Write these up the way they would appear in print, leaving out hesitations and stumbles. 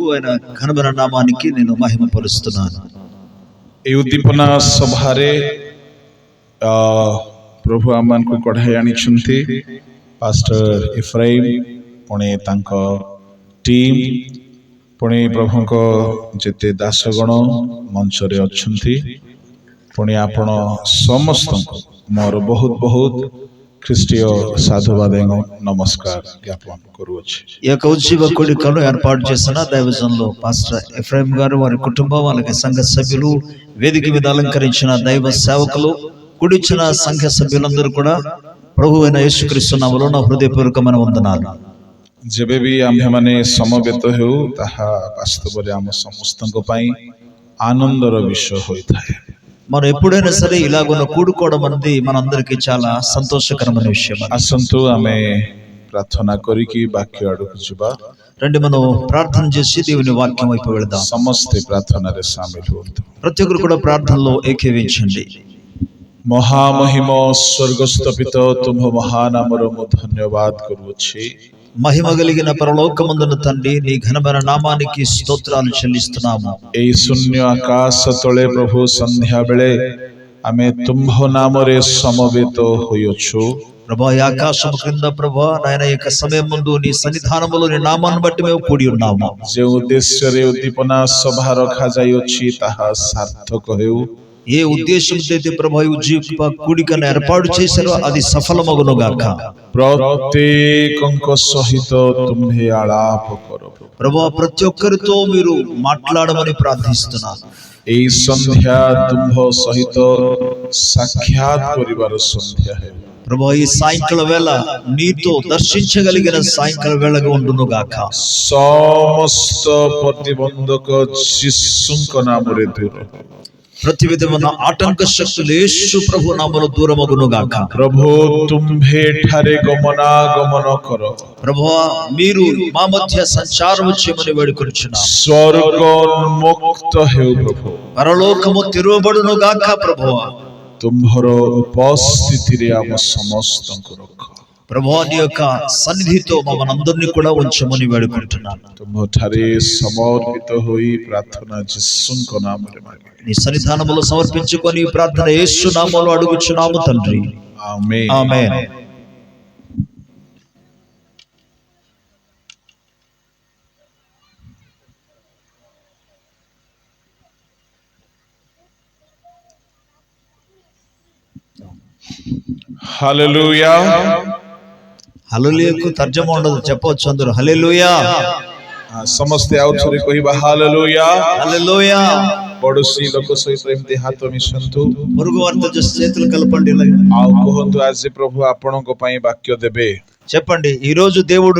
కొరకు ఆయన ఘనమైన నామానికి నేను మహిమ పరుస్తున్నాను. এই উদ্দীপনা সভারে প্রভু ଆମମାନଙ୍କୁ କଢ଼ାଇ ଆଣିଛନ୍ତି ପାଷ୍ଟର ଇଫ୍ରାଇମ୍, ପୁଣି ତାଙ୍କ ଟିମ୍, ପୁଣି ପ୍ରଭୁଙ୍କ ଯେତେ ଦାସଗଣ ମଞ୍ଚରେ ଅଛନ୍ତି, ପୁଣି ଆପଣ ସମସ୍ତଙ୍କୁ ମୋର ବହୁତ ବହୁତ ଖ୍ରୀଷ୍ଟୀୟ ସାଧୁବାଦ ନମସ୍କାର ଜ୍ଞାପନ କରୁଅଛି. ఈ యొక్క ఉజ్జీవ కూడికను ఏర్పాటు చేసిన దైవజనులు పాస్టర్ ఎఫ్రాయిం గారు, వారి కుటుంబం, అలాగే సంఘ సభ్యులు, వేదిక మీద అలంకరించిన దైవ సేవకులు, కూడిచిన సంఘ సభ్యులందరూ కూడా ప్రభు అయిన యేసుక్రీస్తు నామములో నా హృదయపూర్వకమైన వందనాలు. ଯେବେ ବି ଆମ୍ଭେମାନେ ସମବେତ ହେଉ ତାହା ବାସ୍ତବରେ ଆମ ସମସ୍ତଙ୍କ ପାଇଁ ఆనందର విషୟ ହୋଇଥାଏ. మనం ఎప్పుడైనా సరే ఇలాగున్న కూడుకోవడం అనేది మనందరికీ చాలా సంతోషకరమైన విషయం. ଆସନ୍ତୁ ଆମେ ପ୍ରାର୍ଥନା କରିକି ବାକ୍ୟ ଆଡ଼କୁ ଯିବା. రండి మనం ప్రార్థన చేసి దేవుని వాక్యం వైపు వెళదాం. ସମସ୍ତେ ପ୍ରାର୍ଥନାରେ ସାମିଲ ହୁଅନ୍ତୁ. ప్రతి ఒక్కరు కూడా ప్రార్థనలో ఏకీవించండి. ମହାମହିମ ସ୍ୱର୍ଗସ୍ଥ ପିତା, ତୁମ ମହାନାମର ମୁଁ ଧନ୍ୟବାଦ କରୁଅଛି. మహిమ కలిగిన పరలోకమందున తండ్రి, నీ ఘనమైన నామానికి స్తోత్రాలు చెల్లిస్తున్నాము. এই ଶୂନ୍ୟ ଆକାଶ ତଳେ ପ୍ରଭୁ ସନ୍ଧ୍ୟା ବେଳେ ଆମେ ତୁମ୍ଭ ନାମରେ ସମବେତ ହୋଇଅଛୁ. ప్రభా, ఈ ఆకాశం క్రింద ప్రభా నాయన యొక్క సమయం ముందు నీ సన్నిధానములో నీ నామాన్ని బట్టి మేము కూడి ఉన్నాము. ଯେଉଁ ଉଦ୍ଦେଶ୍ୟରେ ଉଦ୍ଦୀପନା ସଭା ରଖାଯାଇଅଛି ତାହା ସାର୍ଥକ ହେଉ. ఏ ఉద్దేశంతో అయితే ప్రభా ఈ ఉజ్జీవ కూడికను ఏర్పాటు చేశారో అది సఫలమగును గాక. ପ୍ରତ୍ୟେକଙ୍କ ସହିତ ତୁମ୍ଭେ ଆଳାପ କର. ప్రభా, ప్రతి ఒక్కరితో మీరు మాట్లాడమని ప్రార్థిస్తున్నాను. এই ସନ୍ଧ୍ୟା ତୁମ୍ଭ ସହିତ ସାକ୍ଷାତ କରିବାର ସନ୍ଧ୍ୟା ହେଉ. ప్రభా, ఈ సాయంకాల వేళ నీతో దర్శించగలిగిన సాయంకాల వేళగా ఉండును గాక. ସମସ୍ତ ପ୍ରତିବନ୍ଧକ ଯୀଶୁଙ୍କ ନାମରେ ଦୂର. ప్రతి విధమైన ఆటంక శక్తులు యేసు ప్రభు నామములో దూరమగును గాక. ప్రభు తుంభే ఠారే గమనాగమన కర. ప్రభువా, మీరు మా మధ్య సంచారం చేయమని వేడుకొనుచున్నాము. స్వర్గోన్ముక్త హేవు ప్రభు. పరలోకము తెరవబడును గాక. ప్రభువా, తుంభర ఉపస్థితిరే ఆమ సమస్తଙ୍କୁ రక్ష. ప్రభువా, నీ యొక్క సన్నిధితో మమ్మల్ని కూడా ఉంచమని వేడుకుంటున్నాను. తుంభ ఠారే సమర్పిత హోయి ప్రార్థన యీశుଙ୍କ నామରେ మాగి నీ సన్నిధానములో సమర్పించుకొని ప్రార్థన యేసు నామములో అడుగుచున్నాము తండ్రి. ఆమేన్. ఆమేన్. హల్లెలూయా. హల్లెలూయాకు తర్జమా ఉండదు, చెప్పవచ్చు అందరూ హల్లెలూయా. ସମସ୍ତେ ଆଉ ଥରେ କହିବା హల్లెలూయా. హల్లెలూయా. ପଡୋଶୀ ଲୋକ ସହିତ ଏମିତି ହାତ ମିଶନ୍ତୁ, పొరుగు వారితో చేతులు కలపండి. ଆଉ କୁହନ୍ତୁ, ଆଜି ପ୍ରଭୁ ଆପଣଙ୍କ ପାଇଁ ବାକ୍ୟ ଦେବେ. చెప్పండి, ఈ రోజు దేవుడు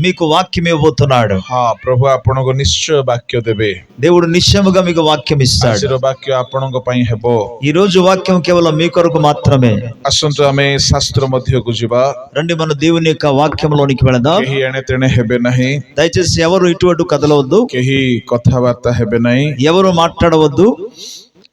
మీకు వాక్యం ఇవ్వబోతున్నాడు. ପ୍ରଭୁ ଆପଣଙ୍କୁ ନିଶ୍ଚୟ ବାକ୍ୟ ଦେବେ. దేవుడు నిశ్చయముగా మీకు వాక్యం ఇస్తాడు. ଆଜିର ବାକ୍ୟ ଆପଣଙ୍କ ପାଇଁ ହେବ. ఈ రోజు వాక్యం కేవలం మీ కొరకు మాత్రమే. ଆସନ୍ତୁ ଆମେ ଶାସ୍ତ୍ର ମଧ୍ୟକୁ ଯିବା. రండి మన దేవుని యొక్క వాక్యంలోనికి వెళదాం. କେହି ଏଣେ ତେଣେ ହେବେ ନାହିଁ. దయచేసి ఎవరు ఇటు అటు కదలవద్దు, କେହି କଥାବାର୍ତ୍ତା ହେବେ ନାହିଁ. ఎవరు మాట్లాడవద్దు.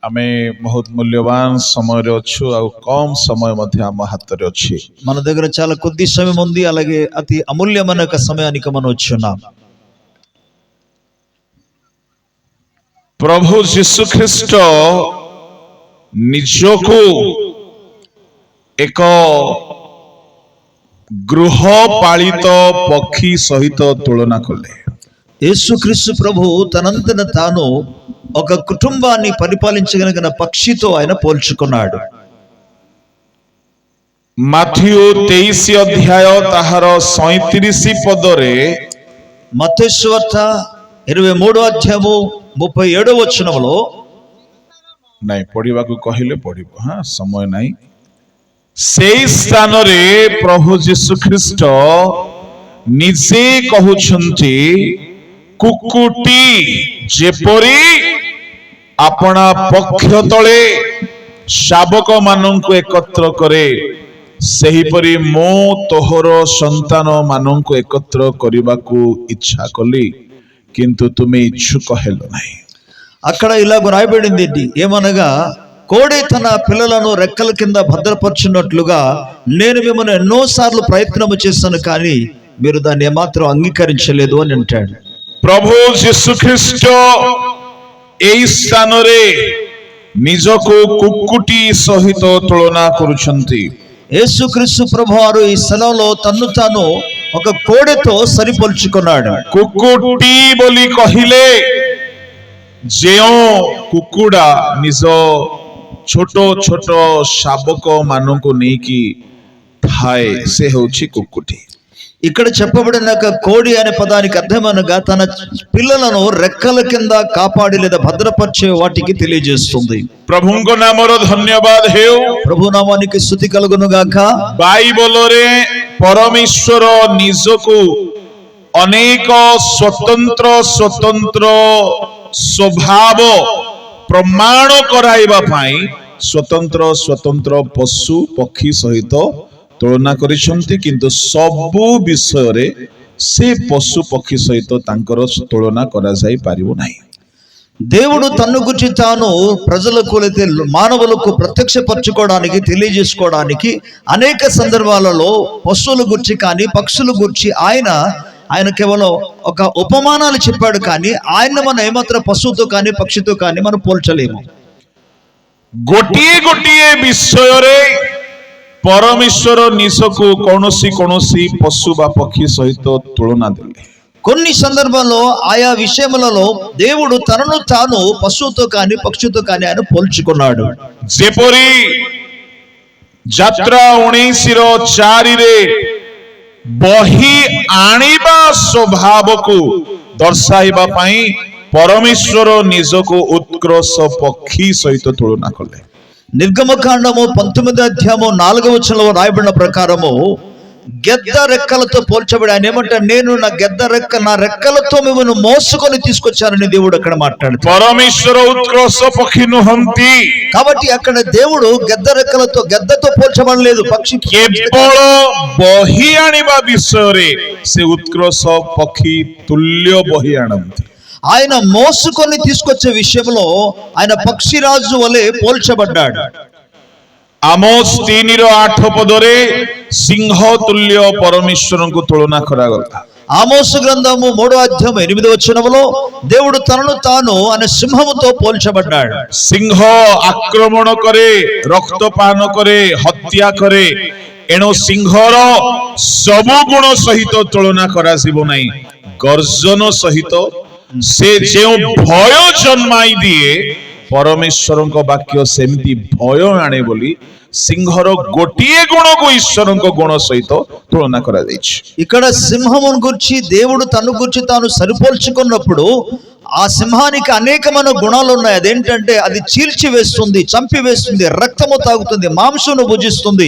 ଆମେ ବହୁତ ମୂଲ୍ୟବାନ ସମୟରେ ଅଛୁ, ଆଉ କମ ସମୟ ମଧ୍ୟ ଆମ ହାତରେ ଅଛି. మన దగ్గర చాలా కొద్ది సమయం ఉంది, అలాగే అతి అమూల్యమైన ఒక సమయానికి మనం వచ్చున్నాం. ପ୍ରଭୁ ଯୀଶୁ ଖ୍ରୀଷ୍ଟ ନିଜକୁ ଏକ ଗୃହପାଳିତ ପକ୍ଷୀ ସହିତ ତୁଳନା କଲେ. యేసుక్రీస్తు ప్రభు తనంతట తాను ఒక కుటుంబాన్ని పరిపాలించగలిగిన పక్షితో ఆయన పోల్చుకున్నాడు. ମାଥିଉ 23 ଅଧ୍ୟାୟ ତାହାର 37 ପଦରେ, మత్తయి సువార్త 23వ అధ్యాయము 37వ వచనములో, ନାଇଁ ପଢିବାକୁ କହିଲେ ପଢିବ, ସମୟ ନାହିଁ. ସେଇ ସ୍ଥାନରେ ପ୍ରଭୁ ଯୀଶୁ ଖ୍ରୀଷ୍ଟ ନିଜେ କହୁଛନ୍ତି, କୁକୁଟି ଯେପରି ଆପଣା ପକ୍ଷ ତଳେ ଶାବକ ମାନଙ୍କୁ ଏକତ୍ର କରେ, ସେହିପରି ମୁଁ ତୋହର ସନ୍ତାନ ମାନଙ୍କୁ ଏକତ୍ର କରିବାକୁ ଇଚ୍ଛା କଲି, କିନ୍ତୁ ତୁମେ ଇଚ୍ଛୁକ ହେଲ ନାହିଁ. అక్కడ ఇలాగ రాయబడింది ఏంటి? ఏమనగా, కోడి తన పిల్లలను రెక్కల కింద భద్రపరచున్నట్లుగా నేను మిమ్మల్ని ఎన్నోసార్లు ప్రయత్నము చేశాను, కానీ మీరు దాన్ని ఏమాత్రం అంగీకరించలేదు అని అంటాడు. ପ୍ରଭୁ ଯୀଶୁ ଖ୍ରୀଷ୍ଟ ଏହି ସ୍ଥାନରେ ନିଜକୁ କୁକୁଟି ସହିତ ତୁଳନା କରୁଛନ୍ତି। యేసుక్రీస్తు ప్రభువారు ఈ స్థలంలో తన్ను తాను ఒక కోడెతో సరిపోల్చుకున్నాడు। କୁକୁଟି ବୋଲି କହିଲେ ଯେଉଁ କୁକୁଡ଼ା ନିଜ ଛୋଟ ଛୋଟ ଶାବକ ମାନଙ୍କୁ ନେଇକି ଥାଏ ସେ ହେଉଛି କୁକୁଟି। ఇక్కడ చెప్పబడిన కోడి అనే పదానికి అర్థమనగా తన పిల్లలను రెక్కల కింద కాపాడి లేదా భద్రపరిచే వాటికి తెలియజేస్తుంది। ପ୍ରଭୁଙ୍କ ନାମର ଧନ୍ୟବାଦ ହେଉ। ప్రభు నామానికి స్తుతి కలుగును గాక। ବାଇବଲରେ ପରମେଶ୍ୱର ନିଜକୁ ଅନେକ ସ୍ୱତନ୍ତ୍ର ସ୍ୱତନ୍ତ୍ର ସ୍ୱଭାବ ପ୍ରମାଣ କରାଇବା ପାଇଁ ସ୍ୱତନ୍ତ୍ର ସ୍ୱତନ୍ତ୍ର ପଶୁ ପକ୍ଷୀ ସହିତ ତୁଳନା କରିଛନ୍ତି, କିନ୍ତୁ ସବୁ ବିଷୟରେ ସେ ପଶୁ ପକ୍ଷୀ ସହିତ ତାଙ୍କର ତୁଳନା କରାଯାଇ ପାରିବ ନାହିଁ। దేవుడు తన్ను గురించి తాను ప్రజలకు లేదా మానవులకు ప్రత్యక్షపరచుకోవడానికి తెలియజేసుకోవడానికి అనేక సందర్భాలలో పశువుల గురించి కానీ పక్షుల గురించి ఆయన కేవలం ఒక ఉపమానాలు చెప్పాడు, కానీ ఆయన మనం ఏమాత్రం పశువుతో కానీ పక్షితో కానీ మనం పోల్చలేము। ଗୋଟିଏ ଗୋଟିଏ ବିଷୟରେ ପରମେଶ୍ୱର ନିଜକୁ କୌଣସି କୌଣସି ପଶୁ ବା ପକ୍ଷୀ ସହିତ ତୁଳନା ଦେଲେ। కొన్ని సందర్భాల్లో ఆయా విషయములలో దేవుడు తనను తాను పశువుతో కానీ పక్షితో కానీ ఆయన పోల్చుకున్నాడు। ଯେପରି ଯାତ୍ରା 19:4 ବହି ଆଣିବା ସ୍ୱଭାବକୁ ଦର୍ଶାଇବା ପାଇଁ ପରମେଶ୍ୱର ନିଜକୁ ଉତ୍କର୍ଷ ପକ୍ଷୀ ସହିତ ତୁଳନା କଲେ। నిర్గమకాండము 19వ అధ్యాయము 4వ వచనంలో రాయబడిన ప్రకారము గెద్ద రెక్కలతో పోల్చబడి ఆయన ఏమంటారు, నేను నా రెక్కలతో మిమ్మల్ని మోసుకొని తీసుకొచ్చానని దేవుడు అక్కడ మాట్లాడుతాడు। పరమేశ్వర ఉత్కర్ష పక్షి నుహంతి, కాబట్టి అక్కడ దేవుడు గెద్దతో పోల్చబడలేదు, పక్షి కేవଳ ବହି ଆଣିବା ବିଷୟରେ ସେ ଉତ୍କର୍ଷ ପକ୍ଷୀ ତୁଲ୍ୟ ବହି ଆଣନ୍ତି। ఆయన మోసుకొని తీసుకొచ్చే విషయంలో ఆయన పక్షిరాజు వలె పోల్చబడ్డాడు। ఆమోస్ 3:8 పదରେ సింహ తుల్య పరమేశ్వరଙ୍କୁ ତୁଳନା କରାଗଲା। ఆమోసు గ్రంథము 3వ అధ్యాయం 8వ వచనములో దేవుడు తనను తాను అనే సింహముతో పోల్చబడ్డాడు। సింహ ఆక్రమణ కరే, రక్తపాନ కరే, ହତ୍ୟା କରେ, ଏଣୁ ସିଂହର ସବୁ ଗୁଣ ସହିତ ତୁଳନା କରାଯିବ ନାହିଁ। ଗର୍ଜନ ସହିତ ସେ ଯେଉଁ ଭୟ ଜନ୍ମାଇ ଦିଏ, ପରମେଶ୍ୱରଙ୍କ ବାକ୍ୟ ସେମିତି ଭୟ ଆଣେ ବୋଲି ସିଂହର ଗୋଟିଏ ଗୁଣକୁ ଈଶ୍ୱରଙ୍କ ଗୁଣ ସହିତ ତୁଳନା କରାଯାଇଛି। ఇక్కడ సింహమును గురించి దేవుడు తన గురించి తాను సరిపోల్చుకున్నప్పుడు ఆ సింహానికి అనేకమైన గుణాలు ఉన్నాయి। అదేంటంటే అది చీల్చి వేస్తుంది, చంపి వేస్తుంది, రక్తము తాగుతుంది, మాంసమును భుజిస్తుంది।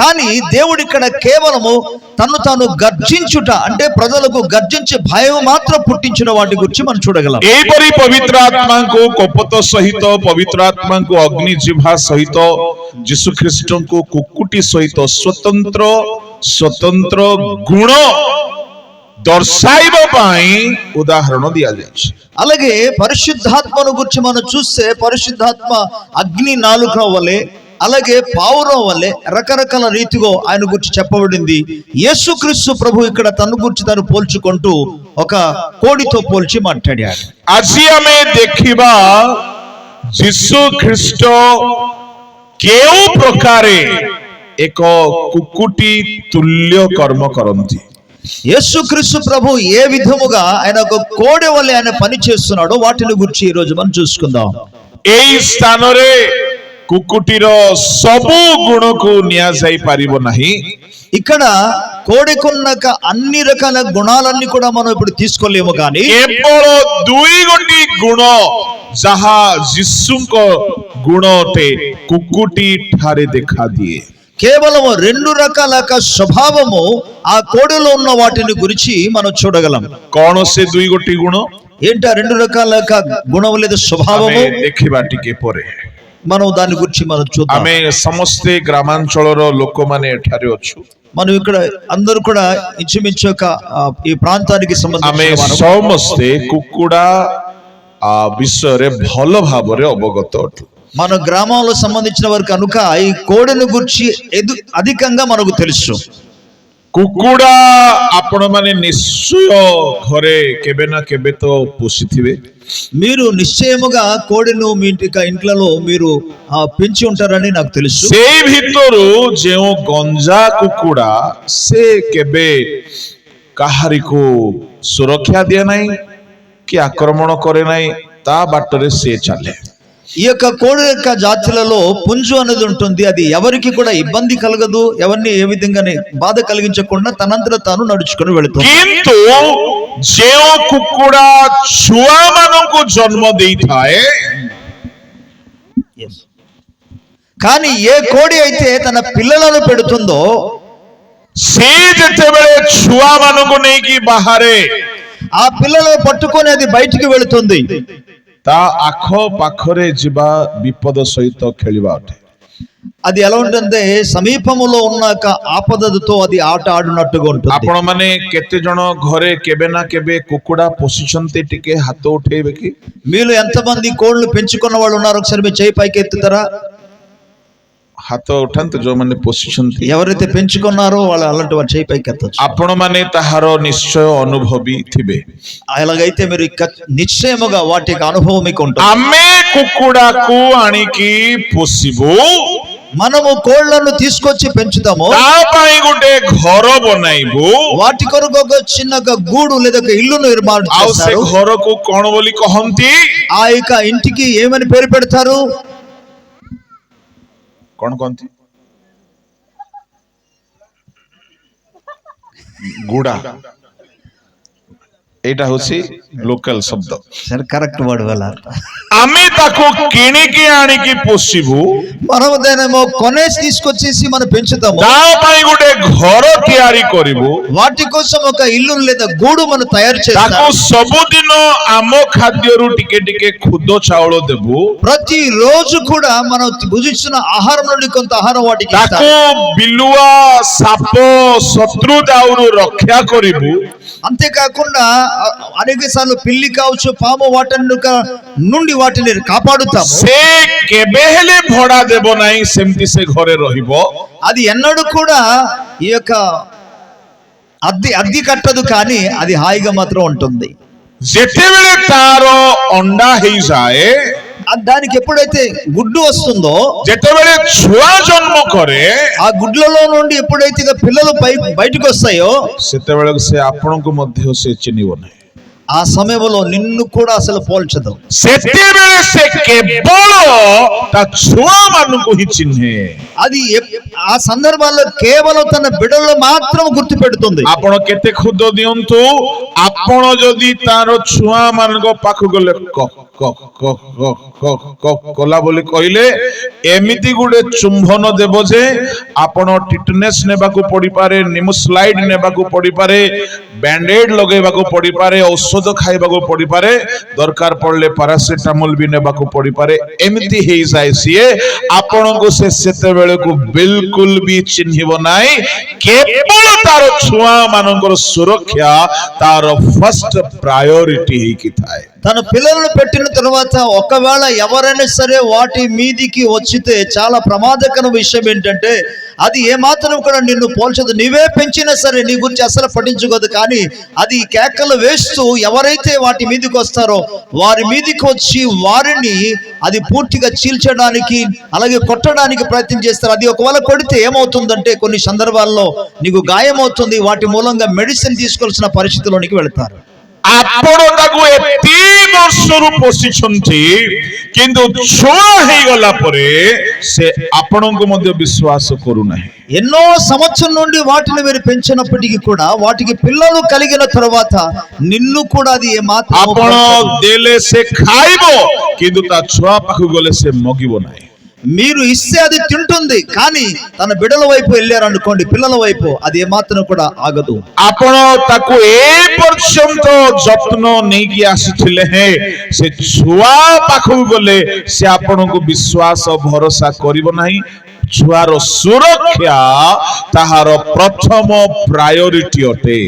కానీ దేవుడు ఇక్కడ కేవలము తను తాను గర్జించుట అంటే ప్రజలకు గర్జించి భయం మాత్రం పుట్టించిన వాటి గురించి మనం చూడగలం। ଏପରି ପବିତ୍ର ଆତ୍ମାଙ୍କୁ କପଟ ସହିତ, ପବିତ୍ର ଆତ୍ମାଙ୍କୁ ଅଗ୍ନି ଜିହ୍ବା ସହିତ, ଯୀଶୁ ଖ୍ରୀଷ୍ଟଙ୍କୁ କୁକୁଟି ସହିତ ସ୍ୱତନ୍ତ୍ର ସ୍ୱତନ୍ତ୍ର ଗୁଣ దర్శాଇବା ପାଇଁ ఉదాహరణ ଦିଆଯାଇଛି। అలాగే పరిశుద్ధాత్మను గురించి మనం చూస్తే పరిశుద్ధాత్మ అగ్ని నాలుక వలె, అలాగే పావురం వలె రకరకాల రీతిగా ఆయన గురించి చెప్పబడింది। యేసుక్రీస్తు ప్రభు ఇక్కడ తన గురించి తాను పోల్చుకుంటూ ఒక కోడితో పోల్చి మాట్లాడాడు। ଆଜି ଆମେ ଦେଖିବା ଯୀଶୁ ଖ୍ରୀଷ୍ଟ କେଉଁ ପ୍ରକାରେ ଏକ କୁକୁଟି ତୁଲ୍ୟ କର୍ମ କରନ୍ତି। యేసుక్రీస్తు ప్రభు ఏ విధముగా ఆయన ఒక కోడె వలె ఆయన పని చేస్తున్నాడో వాటిని గురించి ఈ రోజు మనం చూసుకుందాం। এই ସ୍ଥାନରେ କୁକୁଟିର ସବୁ ଗୁଣକୁ ନିଆଯାଇ ପାରିବ ନାହିଁ। ఇక్కడ కోడెకున్న అన్ని రకాల గుణాలన్నీ కూడా మనం ఇప్పుడు తీసుకోలేము, కానీ କେବଳ 2 ଗୁଣ ଯାହା ଯୀଶୁଙ୍କ ଗୁଣ ଅଟେ କୁକୁଟି ଠାରେ ଦେଖାଦିଏ। కేవలం 2 రకాల స్వభావము ఆ కోడెలో ఉన్న వాటిని గురించి మనం చూడగలం। କଣ ସେ 2 ଗୁଣ? ఏంటి ఆ 2 రకాల గుణం లేదా స్వభావము? ଦେଖିବା ଟିକେ ପରେ మనం దాని గురించి మనం చూద్దాం। ଆମେ ସମସ୍ତେ ଗ୍ରାମାଞ୍ଚଳର ଲୋକମାନେ ଏଠାରେ ଅଛୁ। మనం ఇక్కడ అందరూ కూడా ఇంచుమించు ఈ ప్రాంతానికి ଆମେ సంబంధించిన ସମସ୍ତେ କୁକୁଡ଼ା ବିଷୟରେ ଭଲ ଭାବରେ ଅବଗତ ଅଟୁ। మన గ్రామంలో సంబంధించిన వారు కనుక ఈ కోడెను గురించి అధికంగా మనకు తెలుసు। କୁକୁଡ଼ା ଆପଣ ମାନେ ନିଶ୍ଚୟ ଘରେ କେବେ ନା କେବେ ତ ପୋଷିଥିବେ। మీరు నిశ్చయముగా కోడిను మీ ఇంట్లలో మీరు పెంచి ఉంటారని నాకు తెలుసు. ସେଇ ଭିତରୁ ଯେଉଁ ଗଞ୍ଜା କୁକୁଡ଼ା ସେ କେବେ କାହାରିକୁ ସୁରକ୍ଷା ଦିଏ ନାହିଁ କି ଆକ୍ରମଣ କରେ ନାହିଁ, ତା ବାଟରେ ସେ ଚାଲେ। ఈ యొక్క కోడి యొక్క జాతులలో పుంజు అనేది ఉంటుంది. అది ఎవరికి కూడా ఇబ్బంది కలగదు, ఎవరిని ఏ విధంగా బాధ కలిగించకుండా తనంతట తాను నడుచుకుని వెళుతుంది. କିନ୍ତୁ ଯେଉଁ କୁକୁଡ଼ା ଛୁଆ ମାନଙ୍କୁ ଜନ୍ମ ଦେଇଥାଏ, కానీ ఏ కోడి అయితే తన పిల్లలను పెడుతుందో ସେ ଯେତେବେଳେ ଛୁଆ ମାନଙ୍କୁ ନେଇକି ବାହାରେ ఆ పిల్లలను పట్టుకొని అది బయటికి వెళుతుంది, ତା ଆଖ ପାଖରେ ଯିବା ବିପଦ ସହିତ ଖେଳିବା ଅଟେ। అది ఎలా ఉంటుందంటే సమీపములో ఉన్న ఆపదతో అది ఆట ఆడునట్టుగా ఉంటుంది. ଆପଣ ମାନେ କେତେ ଜଣ ଘରେ କେବେ ନା କେବେ କୁକୁଡ଼ା ପୋଷିଛନ୍ତି? ଟିକେ ହାତ ଉଠେଇବେ କି? మీలో ఎంతమంది కోళ్లు పెంచుకున్న వాళ్ళు ఉన్నారు? ఒకసారి మీ చేయి పైకి ఎత్తుతారా? ହାତ ଉଠାନ୍ତୁ ଯୋଉମାନେ ପୋଷିଛନ୍ତି। ఎవరైతే పెంచుకున్నారో వాళ్ళు అలాంటి వారి చేయి పైకి ఎత్తచ్చు. ଆପଣ ମାନେ ତାହାର ନିଶ୍ଚୟ ଅନୁଭବୀ ଥିବେ। అలాగైతే మీరు నిశ్చయముగా వాటి అనుభవం మీకు ఉంటుంది. ଆମେ କୁକୁଡ଼ାକୁ ଆଣିକି ପୋଷିବୁ, మనము కోళ్లను తీసుకొచ్చి పెంచుతాము, ତା ପାଇଁ ଗୋଟେ ଘର ବନାଇବୁ, వాటి కొరకు ఒక చిన్న గూడు లేదా ఒక ఇల్లు నిర్మాణం ଆଉ ସେ చేస్తారు. ଘରକୁ କଣ ବୋଲି କହନ୍ତି? ఆ యొక్క ఇంటికి ఏమని పేరు పెడతారు? କଣ କହନ୍ତି? ଗୁଡା। ଏଇଟା ହଉଛି ଲୋକାଲ ଶବ୍ଦ। సరే, కరెక్ట్ వర్డ్ వల్ల ଆମେ ତାକୁ କିଣିକି ଆଣିକି ପୋଷିବୁ, మనము దానేమో కొనేసి తీసుకొచ్చేసి మనం పెంచుతాము, ତା ପାଇଁ ଗୋଟେ ଘର ତିଆରି କରିବୁ, వాటి కోసం ఒక ఇల్లు లేదా గూడు మనం తయారు ତାକୁ చేస్తాము, ସବୁଦିନ ଆମ ଖାଦ୍ୟରୁ ଟିକେ ଟିକେ ଖୁଦ ଚାଉଳ ଦେବୁ, ప్రతి రోజు కూడా మనం భుజిస్తున్న ఆహారం నుండి కొంత ఆహారం వాటికి ତାକୁ ఇస్తాము. ବିଲୁଆ ସାପ ଶତ୍ରୁ ଦାଉରୁ ରକ୍ଷା କରିବୁ, అంతేకాకుండా అనేక సార్లు పిల్లి కావచ్చు, పాము వాటి నుండి వాటిని కాపాడుతాము. ସେ କେବେ ହେଲେ ଭଡା ଦେବ ନାହିଁ, ସେମିତି ସେ ଘରେ ରହିବ। అది ఎన్నడూ కూడా ఈ యొక్క అద్దె కట్టదు, కానీ అది హాయిగా మాత్రం ఉంటుంది. ଯେତେବେଳେ ତାର ଅଣ୍ଡା ହେଇଯାଏ, దానికి ఎప్పుడైతే గుడ్డు వస్తుందో, ଯେତେବେଳେ ଛୁଆ ଜନ୍ମ କରେ, ఆ గుడ్లలో నుండి ఎప్పుడైతే పిల్లలు బయటకు వస్తాయో, ସେତେବେଳେ ସେ ଆପଣଙ୍କୁ ମଧ୍ୟ ସେ ଚିହ୍ନିବ ନାହିଁ। ఆ సమయంలో నిన్ను కూడా అసలు పోల్చదు. ସେତେବେଳେ ସେ କେବଳ ତା ଛୁଆ ମାନଙ୍କୁ ହିଁ ଚିହ୍ନେ। అది ఆ సందర్భాల్లో కేవలం తన బిడ్డలను మాత్రం గుర్తు పెడుతుంది. ଆପଣ କେତେ ଖୁଦ ଦିଅନ୍ତୁ, ଆପଣ ଯଦି ତାର ଛୁଆ ମାନଙ୍କ ପାଖକୁ ଗଲେ କଲା ବୋଲି କହିଲେ, ଏମିତି ଗୋଟେ ଚୁମ୍ବନ ଦେବ ଯେ ଆପଣ ଟିଟନେସ୍ ନେବାକୁ ପଡିପାରେ, ନିମୋସ୍ଲାଇଡ୍ ନେବାକୁ ପଡିପାରେ, ବ୍ୟାଣ୍ଡେଡ୍ ଲଗେଇବାକୁ ପଡିପାରେ, ଔଷଧ ଖାଇବାକୁ ପଡିପାରେ, ଦରକାର ପଡିଲେ ପାରାସିଟାମଲ ବି ନେବାକୁ ପଡିପାରେ। ଏମିତି ହେଇଯାଏ ସିଏ। ଆପଣଙ୍କୁ ସେ ସେତେବେଳକୁ ବିଲକୁଲ ବି ଚିହ୍ନିବ ନାହିଁ। କେବଳ ତାର ଛୁଆ ମାନଙ୍କର ସୁରକ୍ଷା ତାର ଫର୍ଷ୍ଟ ପ୍ରାୟୋରିଟି ହେଇକି ଥାଏ। తన పిల్లలను పెట్టిన తర్వాత ఒకవేళ ఎవరైనా సరే వాటి మీదికి వచ్చితే చాలా ప్రమాదకర విషయం ఏంటంటే, అది ఏమాత్రం కూడా నిన్ను పోల్చదు. నీవే పెంచినా సరే నీ గురించి అసలు పట్టించుకోదు, కానీ అది కేకలు వేస్తూ ఎవరైతే వాటి మీదకి వస్తారో వారి మీదకి వచ్చి వారిని అది పూర్తిగా చీల్చడానికి అలాగే కొట్టడానికి ప్రయత్నం చేస్తారు. అది ఒకవేళ కొడితే ఏమవుతుందంటే కొన్ని సందర్భాల్లో నీకు గాయమవుతుంది. వాటి మూలంగా మెడిసిన్ తీసుకోవాల్సిన పరిస్థితిలోనికి వెళ్తారు. ଆପଣ ତାକୁ ଏତେ ବର୍ଷରୁ ପୋଷିଛନ୍ତି, କିନ୍ତୁ ଛୁଆ ହେଇଗଲା ପରେ ସେ ଆପଣଙ୍କୁ ମଧ୍ୟ ବିଶ୍ୱାସ କରୁନାହିଁ। ఎన్నో సంవత్సరం నుండి వాటిని మీరు పెంచినప్పటికీ కూడా వాటికి పిల్లలు కలిగిన తర్వాత నిన్ను కూడా అది ఏమాత్రం ଆପଣ ଦେଲେ ସେ ଖାଇବ, କିନ୍ତୁ ତା ଛୁଆ ପାଖକୁ ଗଲେ ସେ ମଗିବ ନାହିଁ। మీరు ఇస్తే అది తింటుంది, కానీ తన బిడ్డల వైపు వెళ్ళారనుకోండి, పిల్లల వైపు, అది ఏమాత్రం కూడా ఆగదు. ଆପଣ ତାକୁ ଏ ପର୍ଯ୍ୟନ୍ତ ଯତ୍ନ ନେଇକି ଆସିଥିଲେ, ସେ ଛୁଆ ପାଖକୁ ଗଲେ ସେ ଆପଣଙ୍କୁ ବିଶ୍ୱାସ ଭରସା କରିବ ନାହିଁ। ଛୁଆର ସୁରକ୍ଷା ତାହାର ପ୍ରଥମ ପ୍ରାୟୋରିଟି ଅଟେ।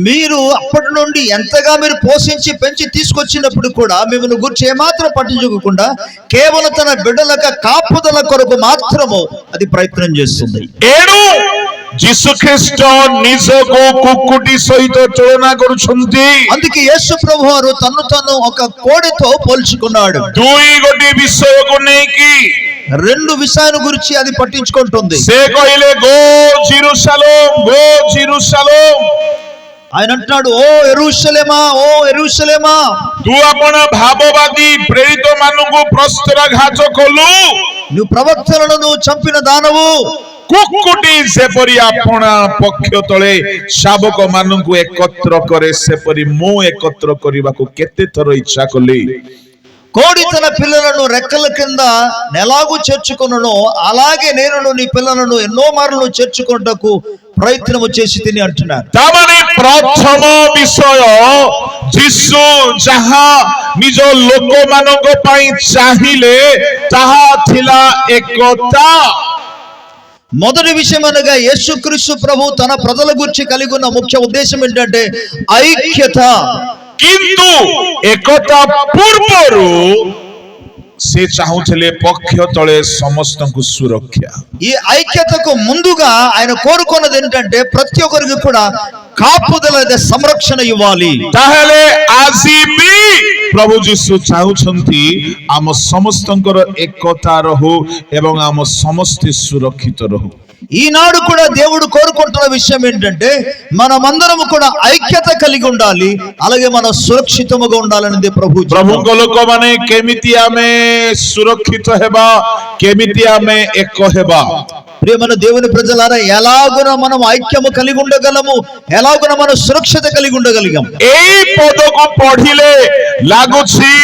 మీరు అప్పటి నుండి ఎంతగా మీరు పోషించి పెంచి తీసుకొచ్చినప్పుడు కూడా మిమ్మల్ని గురించి ఏమాత్రం పట్టించుకోకుండా కేవలం తన బిడ్డల కాపుదల కొరకు మాత్రము అది ప్రయత్నం చేస్తుంది. ఏడు ଯୀଶୁ ଖ୍ରୀଷ୍ଟ ନିଜକୁ କୁକୁଟି ସହିତ ତୁଳନା କରୁଛନ୍ତି। అందుకే యేసు ప్రభు వారు తన్ను తాను ఒక కోడెతో పోల్చుకున్నాడు। ଦୁଇ ଗୋଟି ବିଷୟକୁ ନେଇକି రెండు విషయాల గురించి అది పట్టించుకుంటుంది। ସେ କହିଲେ గో జెరూసలేం గో జెరూసలేం। ఆయన అంటాడు ఓ యెరూషలేమా ఓ యెరూషలేమా ତୁ ଆପଣ ଭାବବାଦୀ ପ୍ରେରିତ ମାନଙ୍କୁ ପ୍ରସ୍ତରାଘାତ କଲୁ। నువ్వు ప్రవక్తలను నువ్వు చంపిన దానవు। କୁକୁଟି ଯେପରି ଆପଣା ପକ୍ଷ ତଳେ ଶାବକ ମାନଙ୍କୁ ଏକତ୍ର କରେ ସେପରି ମୁଁ ଏକତ୍ର କରିବାକୁ କେତେ ଥର ଇଚ୍ଛା କଲି। కోడి తన పిల్లలను రెక్కల కింద ఎలాగూ చేర్చుకొనునో అలాగే నేను నీ పిల్లలను ఎన్నో మార్లు చేర్చుకొనుటకు ప్రయత్నము చేసి తిని అంటున్నాడు। ତାମାନେ ପ୍ରଥମ ବିଷୟ ଯୀଶୁ ଯାହା ନିଜ ଲୋକମାନଙ୍କ ପାଇଁ ଚାହିଁଲେ ତାହା ଥିଲା ଏକତା। మొదటి విషయం అనగా యేసుక్రీస్తు ప్రభు తన ప్రజల గురించి కలిగి ఉన్న ముఖ్య ఉద్దేశం ఏంటంటే ఐక్యత। କିନ୍ତୁ ଏକତା ପୂର୍ବରୁ ସେ ଚାହୁଁଥିଲେ ପକ୍ଷ ତଳେ ସମସ୍ତଙ୍କୁ ସୁରକ୍ଷା। ఈ ఐక్యతకు ముందుగా ఆయన కోరుకున్నది ఏంటంటే ప్రతి ఒక్కరికి కూడా కాపుదల సంరక్షణ ఇవ్వాలి। ତାହେଲେ ଆଜି ବି ପ୍ରଭୁ ଯୀଶୁ ଚାହୁଁଛନ୍ତି ଆମ ସମସ୍ତଙ୍କର ଏକତା ରହୁ ଏବଂ ଆମ ସମସ୍ତେ ସୁରକ୍ଷିତ ରହୁ। ఈనాడు కూడా దేవుడు కోరుకుంటున్న విషయం ఏంటంటే మనమందరం కూడా ఐక్యత కలిగి ఉండాలి, అలాగే మనం సురక్షితముగా ఉండాలనేది ప్రభు। ପ୍ରଭୁଙ୍କ ଲୋକମାନେ କେମିତି ଆମେ ସୁରକ୍ଷିତ ହେବା, କେମିତି ଆମେ ଏକ ହେବା। ప్రియమైన దేవుని ప్రజలారా ఎలాగున మనం ఐక్యము కలిగి ఉండగలము, ఎలాగున మనం సురక్షిత కలిగి ఉండగలిగాం। এই পদକୁ ପଢିଲେ ଲାଗୁଛି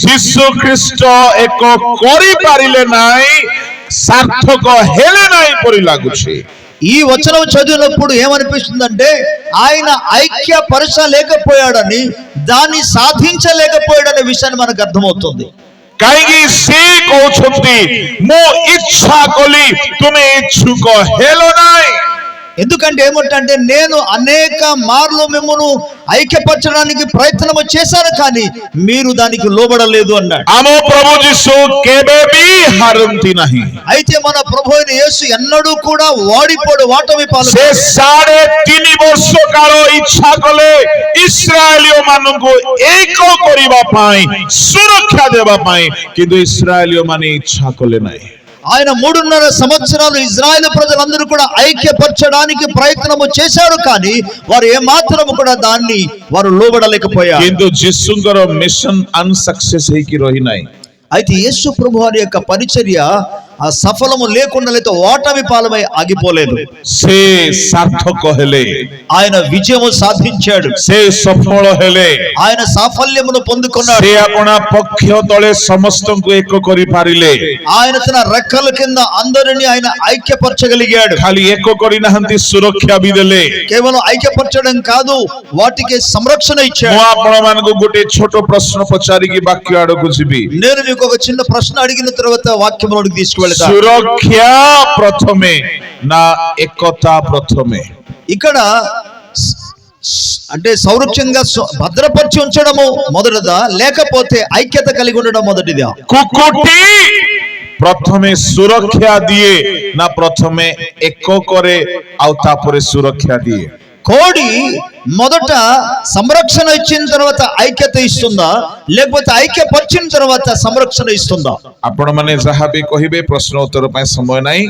ଯୀଶୁ ଖ୍ରୀଷ୍ଟ ଏକ କରିପାରିଲେ ନାହିଁ, ସାର୍ଥକ ହେଲେ ନାହିଁ ପରି ଲାଗୁଛି। ఈ వచనం చదివినప్పుడు ఏమనిపిస్తుందంటే ఆయన ఐక్యపరచలేకపోయాడని, దాన్ని సాధించలేకపోయాడనే విషయాన్ని మనకు అర్థమవుతుంది। କାହିଁକି ସେ କହୁଛନ୍ତି ମୁଁ ଇଚ୍ଛା କଲି ତୁମେ ଇଚ୍ଛୁକ ହେଲ ନାହିଁ। ఎందుకంటే ఏమంటే నేను అనేక మార్లు మిమ్మల్ని ఐక్యపరచడానికి ప్రయత్నం చేశాను కానీ మీరు దానికి లోబడలేదు అన్నాడు। ଆମ ପ୍ରଭୁ ଯୀଶୁ କେବେ ବି ହାରନ୍ତି ନାହିଁ। అయితే మన ప్రభు అయిన యేసు ఎన్నడూ కూడా ఓడిపోడు, ఓటమి పాలు। ସେ 3.5 ବର୍ଷ କାଳ ଇଚ୍ଛା କଲେ ଇସ୍ରାଏଲୀୟ ମାନଙ୍କୁ ଏକ କରିବା ପାଇଁ, ସୁରକ୍ଷା ଦେବା ପାଇଁ, କିନ୍ତୁ ଇସ୍ରାଏଲୀୟ ମାନେ ଇଚ୍ଛା କଲେ ନାହିଁ। ఆయన 3.5 సంవత్సరాలు ఇజ్రాయెల్ ప్రజలందరూ కూడా ఐక్యపరచడానికి ప్రయత్నము చేశారు కానీ వారు ఏమాత్రము కూడా దాన్ని వారు లోబడలేకపోయారు। କିନ୍ତୁ ଯୀଶୁଙ୍କର ମିଶନ ଅନସକ୍ସେସ ହେଇକି ରହି ନାହିଁ। అయితే యేసు ప్రభు వారి యొక్క పరిచర్య ఆ సఫలము లేకుండా లేక ఓటమి పాలమై ఆగిపోలేదు। ସେ ସାର୍ଥକ ହେଲେ, ఆయన విజయము సాధించాడు, ସେ ସଫଳ ହେଲେ, ఆయన సాఫల్యమును పొందుకున్నాడు। ସେ ଆପଣା ପକ୍ଷ ତଳେ ସମସ୍ତଙ୍କୁ ଏକ କରିପାରିଲେ। ఆయన తన రెక్కల కింద అందరిని ఆయన ఐక్యపరచగలిగాడు। ଖାଲି ଏକ କରିନାହାନ୍ତି, ସୁରକ୍ଷା ବି ଦେଲେ। కేవలం ఐక్యపరచడం కాదు, వాటికి సంరక్షణ ఇచ్చాడు। ମୁଁ ଆପଣମାନଙ୍କୁ ଗୋଟେ ଛୋଟ ପ୍ରଶ୍ନ ପଚାରିକି ବାକ୍ୟ ଆଡକୁ ଯିବି। నేను మీకు ఒక చిన్న ప్రశ్న అడిగిన తర్వాత వాక్యంలోకి తీసుకువెళ్తాను। ସୁରକ୍ଷା ପ୍ରଥମେ ନା ଏକତା ପ୍ରଥମେ? ఇక్కడ అంటే సౌరక్షంగా భద్రపరిచి ఉంచడము మొదటిదా, లేకపోతే ఐక్యత కలిగి ఉండడం మొదటిదా? କୁକୁଟି ପ୍ରଥମେ ସୁରକ୍ଷା ଦିଏ ନା ପ୍ରଥମେ ଏକ କରେ ଆଉ ତାପରେ ସୁରକ୍ଷା ଦିଏ? కోడి మొదట సంరక్షణ ఇచ్చిన తర్వాత ఐక్యత ఇస్తుందా, లేకపోతే ఐక్యపరిచిన తర్వాత సంరక్షణ ఇస్తుందా? ଆପଣ ମାନେ ଯାହା ବି କହିବେ ପ୍ରଶ୍ନ ଉତ୍ତର ପାଇଁ ସମୟ ନାହିଁ,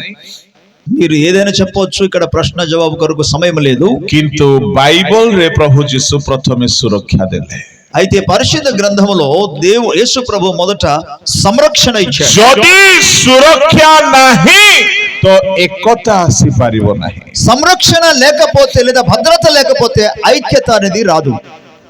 మీరు ఏదైనా చెప్పొచ్చు, ఇక్కడ ప్రశ్న జవాబు కొరకు సమయం లేదు। କିନ୍ତୁ ବାଇବଲରେ ପ୍ରଭୁ ଯୀଶୁ ପ୍ରଥମେ ସୁରକ୍ଷା ଦେଲେ। అయితే పరిశుద్ధ గ్రంథములో యేసు ప్రభు మొదట సంరక్షణ ఇచ్చాడు। ଯଦି ସୁରକ୍ଷା ନାହିଁ ତ ଏକତା ଆସିପାରିବ ନାହିଁ। సంరక్షణ లేకపోతే లేదా భద్రత లేకపోతే ఐక్యత అనేది రాదు।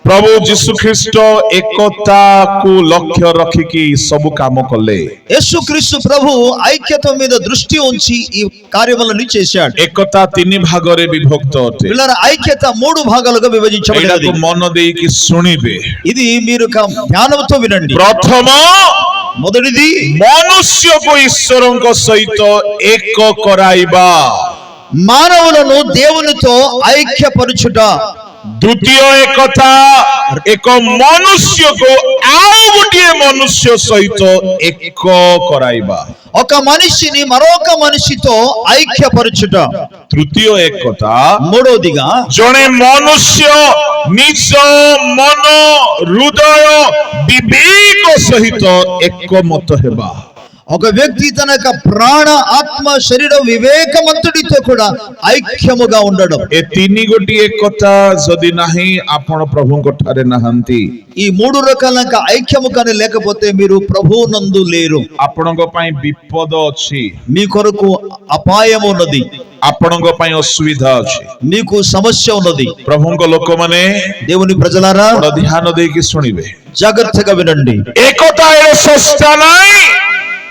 ପ୍ରଭୁ ଯୀଶୁ ଖ୍ରୀଷ୍ଟ ଏକତାକୁ ଲକ୍ଷ୍ୟ ରଖିକି ସବୁ କାମ କଲେ। యేసుక్రీస్తు ప్రభు ఐక్యత మీద దృష్టి ఉంచి ఈ కార్యములను చేశాడు। ଏକତା 3 ଭାଗରେ ବିଭକ୍ତ ଅଟେ। పిల్లల ఐక్యత 3 భాగాలుగా విభజించబడినది। ଏଟାକୁ ମନ ଦେଇକି ଶୁଣିବେ। ఇది మీరు జ్ఞానంతో వినండి। ପ୍ରଥମ, మొదటిది ମନୁଷ୍ୟକୁ ଈଶ୍ୱରଙ୍କ ସହିତ ଏକ କରାଇବା। మానవులను దేవునితో ఐక్యపరచుట। ଦ୍ୱିତୀୟ ଏକତା, ଏକ ମନୁଷ୍ୟକୁ ଆଉ ଗୋଟିଏ ମନୁଷ୍ୟ ସହିତ ଏକ କରାଇବା। ఒక మనిషిని మరొక మనిషితో ఐక్యపరచుట। ତୃତୀୟ ଏକତା, మూడోదిగా ଜଣେ ମନୁଷ୍ୟ ନିଜ ମନ ହୃଦୟ ବିବେକ ସହିତ ଏକମତ ହେବା। ఒక వ్యక్తి తన యొక్క ప్రాణ ఆత్మ శరీర వివేకమంతుడితో కూడా ఐక్యముగా ఉండడం। ଏ ତିନି ଗୋଟି ଏକତା ଯଦି ନାହିଁ ଆପଣ ପ୍ରଭୁଙ୍କ ଠାରେ ନାହାନ୍ତି। ఈ మూడు రకాల ఐక్యము కానీ లేకపోతే మీరు ప్రభువునందు లేరు। ଆପଣଙ୍କ ପାଇଁ ବିପଦ ଅଛି, మీ కొరకు అపాయం ఉన్నది, ଆପଣଙ୍କ ପାଇଁ ଅସୁବିଧା ଅଛି। మీకు సమస్య ఉన్నది। ପ୍ରଭୁଙ୍କ ଲୋକମାନେ దేవుని ప్రజలారా ବଡ଼ ଧ୍ୟାନ ଦେଇକି ଶୁଣିବେ। జాగ్రత్తగా వినండి। ଏକତା ଏ ଶସ୍ତା ନାହିଁ।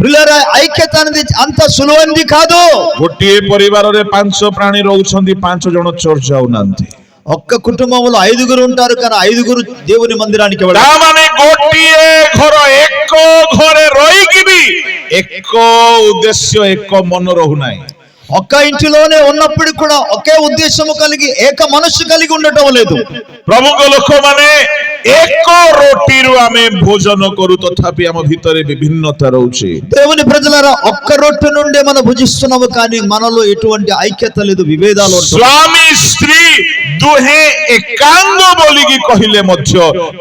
ప్రియులారా, ఐక్యత అనేది అంత సులువైనది కాదు। ଗୋଟିଏ ପରିବାରରେ 5 ପ୍ରାଣୀ ରହୁଛନ୍ତି, 5 ଜଣ ଚର୍ଚ୍ଚ ଯାଉନାହାନ୍ତି। ఒక్క కుటుంబంలో 5గురు ఉంటారు, కానీ 5గురు దేవుని మందిరానికి వెళ్ళారు। ତା ମାନେ ଗୋଟିଏ ଘର, ଏକ ଘରେ ରହିକି ବି ଏକ ଉଦ୍ଦେଶ୍ୟ, ଏକ ମନ ରହୁନାହିଁ। ఒక్క ఇంటిలోనే ఉన్నప్పుడు కూడా ఒకే ఉద్దేశము కలిగి ఏక మనస్సు కలిగి ఉండటం లేదు। ପ୍ରଭୁଙ୍କ ଲୋକମାନେ ଏକ ରୋଟିରୁ ଆମେ ଭୋଜନ କରୁ, ତଥାପି ଆମ ଭିତରେ ବିଭିନ୍ନତା ରହୁଛି। దేవుని ప్రజలారా, ఒక్క రొట్టె నుండే మనం భుజిస్తున్నాము, కానీ మనలో ఎటువంటి ఐక్యత లేదు, విభేదాలు ఉంటాయి। ସ୍ୱାମୀ ସ୍ତ୍ରୀ ଦୁହେଁ ଏକାଙ୍ଗ ବୋଲିକି କହିଲେ ମଧ୍ୟ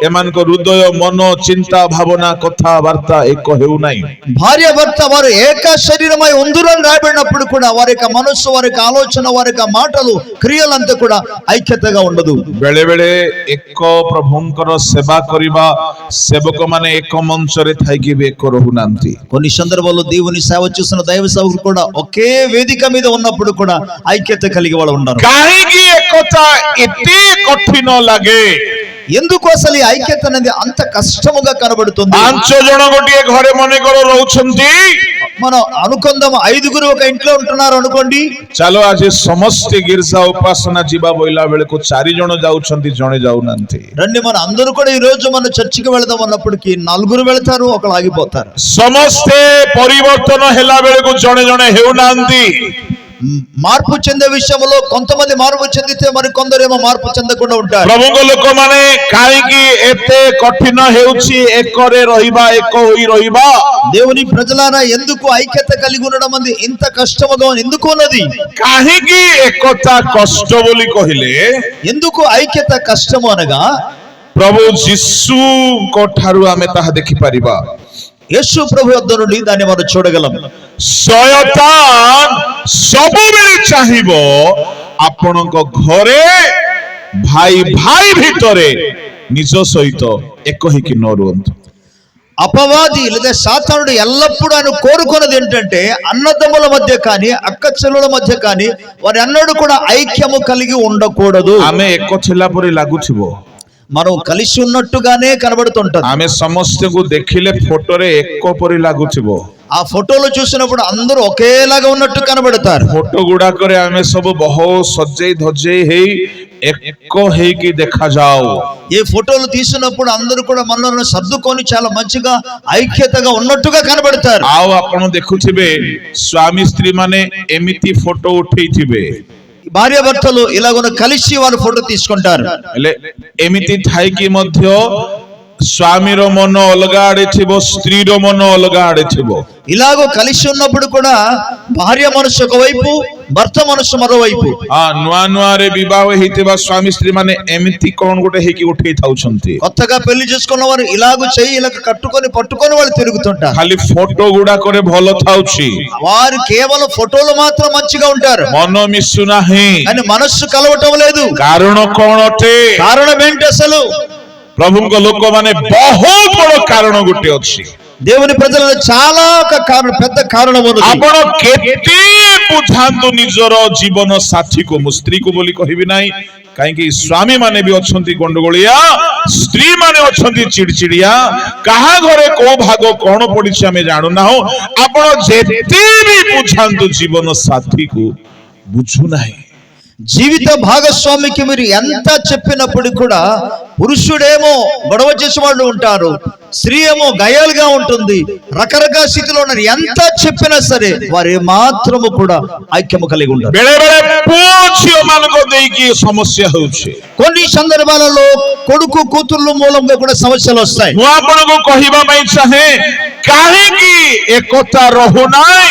ଏମାନଙ୍କ ହୃଦୟ, ମନ, ଚିନ୍ତା, ଭାବନା, କଥାବାର୍ତ୍ତା ଏକ ହେଉନାହିଁ। భార్య భర్త వారు ఏక శరీరమై ఉందురని రాయబడినప్పుడు కూడా వారి యొక్క మనస్సు, వారి యొక్క ఆలోచన, వారి యొక్క మాటలు, క్రియలంతా కూడా ఐక్యతగా ఉండదు। ବେଳେ ବେଳେ ଏକ ପ୍ରଭୁଙ୍କର ସେବା କରିବା ସେବକ ମାନେ ଏକ ମଞ୍ଚରେ ଥାଇକି ବି ଏକ ରହୁନାହାନ୍ତି। కొన్ని సందర్భాల్లో దేవుని సేవ చేస్తున్న దైవ సేవకులు కూడా ఒకే వేదిక మీద ఉన్నప్పుడు కూడా ఐక్యత కలిగి వాళ్ళు ఉన్నారు। କାହିଁକି ଏକତା ଏତେ କଠିନ ଲାଗେ? ఎందుకు అసలు ఈ ఐక్యత అనేది అంత కష్టముగా కనబడుతుంది? 5 ଜଣ ଗୋଟିଏ ଘରେ ମନେକର ରହୁଛନ୍ତି, మనం అనుకుందాం 5గురు ఒక ఇంట్లో ఉంటున్నారు అనుకోండి। ଚାଲ ଆଜି ସମସ୍ତେ ଗିର୍ଜା ଉପାସନା ଯିବା ବୋଇଲା ବେଳକୁ 4 ଜଣ ଯାଉଛନ୍ତି, ଜଣେ ଯାଉନାହାନ୍ତି। రండి మన అందరూ కూడా ఈ రోజు మన చర్చికి వెళదాం అన్నప్పటికీ 4గురు వెళ్తారు, ఒకరు ఆగిపోతారు। ସମସ୍ତେ ପରିବର୍ତ୍ତନ ହେଲା ବେଳକୁ ଜଣେ ଜଣେ ହେଉନାହାନ୍ତି। మార్పు చెందే విషయంలో కొంతమంది మార్పు చెందితే మరి కొందరేమో మార్పు చెందకుండా ఉంటారు। ପ୍ରଭୁଙ୍କ ଲୋକମାନେ କାହିଁକି ଏତେ କଠିନ ହେଉଛି ଏକରେ ରହିବା, ଏକ ହୋଇ ରହିବା? దేవుని ప్రజలారా, ఎందుకు ఐక్యత కలిగి ఉండడం అనేది ఇంత కష్టముగా ఎందుకు ఉన్నది? କାହିଁକି ଏକତା କଷ୍ଟ ବୋଲି କହିଲେ, ఎందుకు ఐక్యత కష్టము అనగా ପ୍ରଭୁ ଯୀଶୁଙ୍କ ଠାରୁ ଆମେ ତାହା ଦେଖିପାରିବା। యేసు ప్రభు యొద్ద నుండి దాన్ని మనం చూడగలం। ଶୟତାନ ସବୁବେଳେ ଚାହିଁବ ଆପଣଙ୍କ ଘରେ ଭାଇ ଭାଇ ଭିତରେ ନିଜ ସହିତ ଏକ ହେଇକି ନ ରୁହନ୍ତୁ। అపవాది లేదా సాతానుడు ఎల్లప్పుడూ ఆయన కోరుకున్నది ఏంటంటే అన్నదమ్ముల మధ్య కానీ అక్క చెల్లెల మధ్య కానీ వారి అన్నడు కూడా ఐక్యము కలిగి ఉండకూడదు। ଆମେ ଏକ ଥିଲା ପରି ଲାଗୁଥିବ, మనం కలిసి ఉన్నట్టుగానే కనబడుతుంటది। ଆମେ ସମସ୍ତଙ୍କୁ ଦେଖିଲେ ଫଟୋରେ ଏକ ପରି ଲାଗୁଥିବ। ఆ ఫోటోలు చూసినప్పుడు అందరూ ఒకేలాగా ఉన్నట్టు కనబడతారు। ଫଟୋ ଗୁଡାକରେ ଆମେ ସବୁ ବହୁତ ସଜେଇ ଧଜେଇ ହେଇ ଏକ ହେଇକି ଦେଖାଯାଉ। ఈ ఫోటోలు తీసినప్పుడు అందరూ కూడా మనల్ని సర్దుకొని చాలా మంచిగా ఐక్యతగా ఉన్నట్టుగా కనబడతారు। ଆଉ ଆପଣ ଦେଖୁଥିବେ ସ୍ୱାମୀ ସ୍ତ୍ରୀ ମାନେ ଏମିତି ଫଟୋ ଉଠେଇଥିବେ, భార్య భర్తలు ఇలాగున్న కలిసి వారు ఫోటో తీసుకుంటారు। ହେଲେ ଏମିତି ଥାଇକି ମଧ୍ୟ ସ୍ୱାମୀର ମନ ଅଲଗା ଆଡେ ଥିବ, ସ୍ତ୍ରୀର ମନ ଅଲଗା ଆଡେ ଥିବ। ఇలాగో కలిసి ఉన్నప్పుడు కూడా భార్య మనసు ఒకవైపు, భర్త మనసు మరోవైపు। ନୂଆ ନୂଆରେ ବିବାହ ହେଇଥିବା ସ୍ୱାମୀ ସ୍ତ୍ରୀ ମାନେ ଏମିତି କଣ ଗୋଟେ ହେଇକି ଉଠେଇ ଥାଉଛନ୍ତି। కొత్తగా పెళ్లి చేసుకున్న వారు ఇలాగ చెయ్యి ఇలా కట్టుకొని పట్టుకొని వాళ్ళు తిరుగుతుంటారు। ଖାଲି ଫଟୋ ଗୁଡାକରେ ଭଲ ଥାଉଛି, వారు కేవలం ఫోటోలు మాత్రం మంచిగా ఉంటారు, ମନ ମିଶୁନାହିଁ। కానీ మనస్సు కలవటం లేదు। କାରଣ କଣ ଅଟେ? కారణం ఏంటి అసలు? ପ୍ରଭୁଙ୍କ ଲୋକମାନେ ବହୁତ ବଡ କାରଣ ଗୋଟେ ଅଛି। దేవుని ప్రజలలో చాలా ఒక కారణం, పెద్ద కారణం ఉన్నది। ଆପଣ କେତେ ବୁଝାନ୍ତୁ ନିଜର ଜୀବନ ସାଥୀକୁ, ମୁଁ ସ୍ତ୍ରୀକୁ ବୋଲି କହିବି ନାହିଁ, କାହିଁକି ସ୍ୱାମୀ ମାନେ ବି ଅଛନ୍ତି ଗଣ୍ଡଗୋଳିଆ, ସ୍ତ୍ରୀ ମାନେ ଅଛନ୍ତି ଚିଡଚିଡିଆ, କାହା ଘରେ କୋଉ ଭାଗ କଣ ପଡିଛି ଆମେ ଜାଣୁନାହୁଁ। ଆପଣ ଯେତେ ବି ବୁଝାନ୍ତୁ ଜୀବନ ସାଥୀକୁ ବୁଝୁନାହିଁ। జీవిత భాగస్వామికి మీరు ఎంత చెప్పినప్పుడు కూడా పురుషుడేమో గొడవ చేసే వాళ్ళు ఉంటారు, స్త్రీ ఏమో గయాలుగా ఉంటుంది, రకరకాల స్థితిలో ఉన్నారు. ఎంత చెప్పినా సరే వారు మాత్రము కూడా ఐక్యము కలిగి ఉంటారు. बेले बेले पुओ झियो मानको देकी समस्या होउछे। కొన్ని సందర్భాలలో కొడుకు కూతుర్ల మూలంగా కూడా సమస్యలు వస్తాయి. ମୁଁ ଆପଣଙ୍କୁ କହିବା ପାଇଁ ଚାହେଁ କାହିଁକି ଏକତା ରହୁନାହିଁ।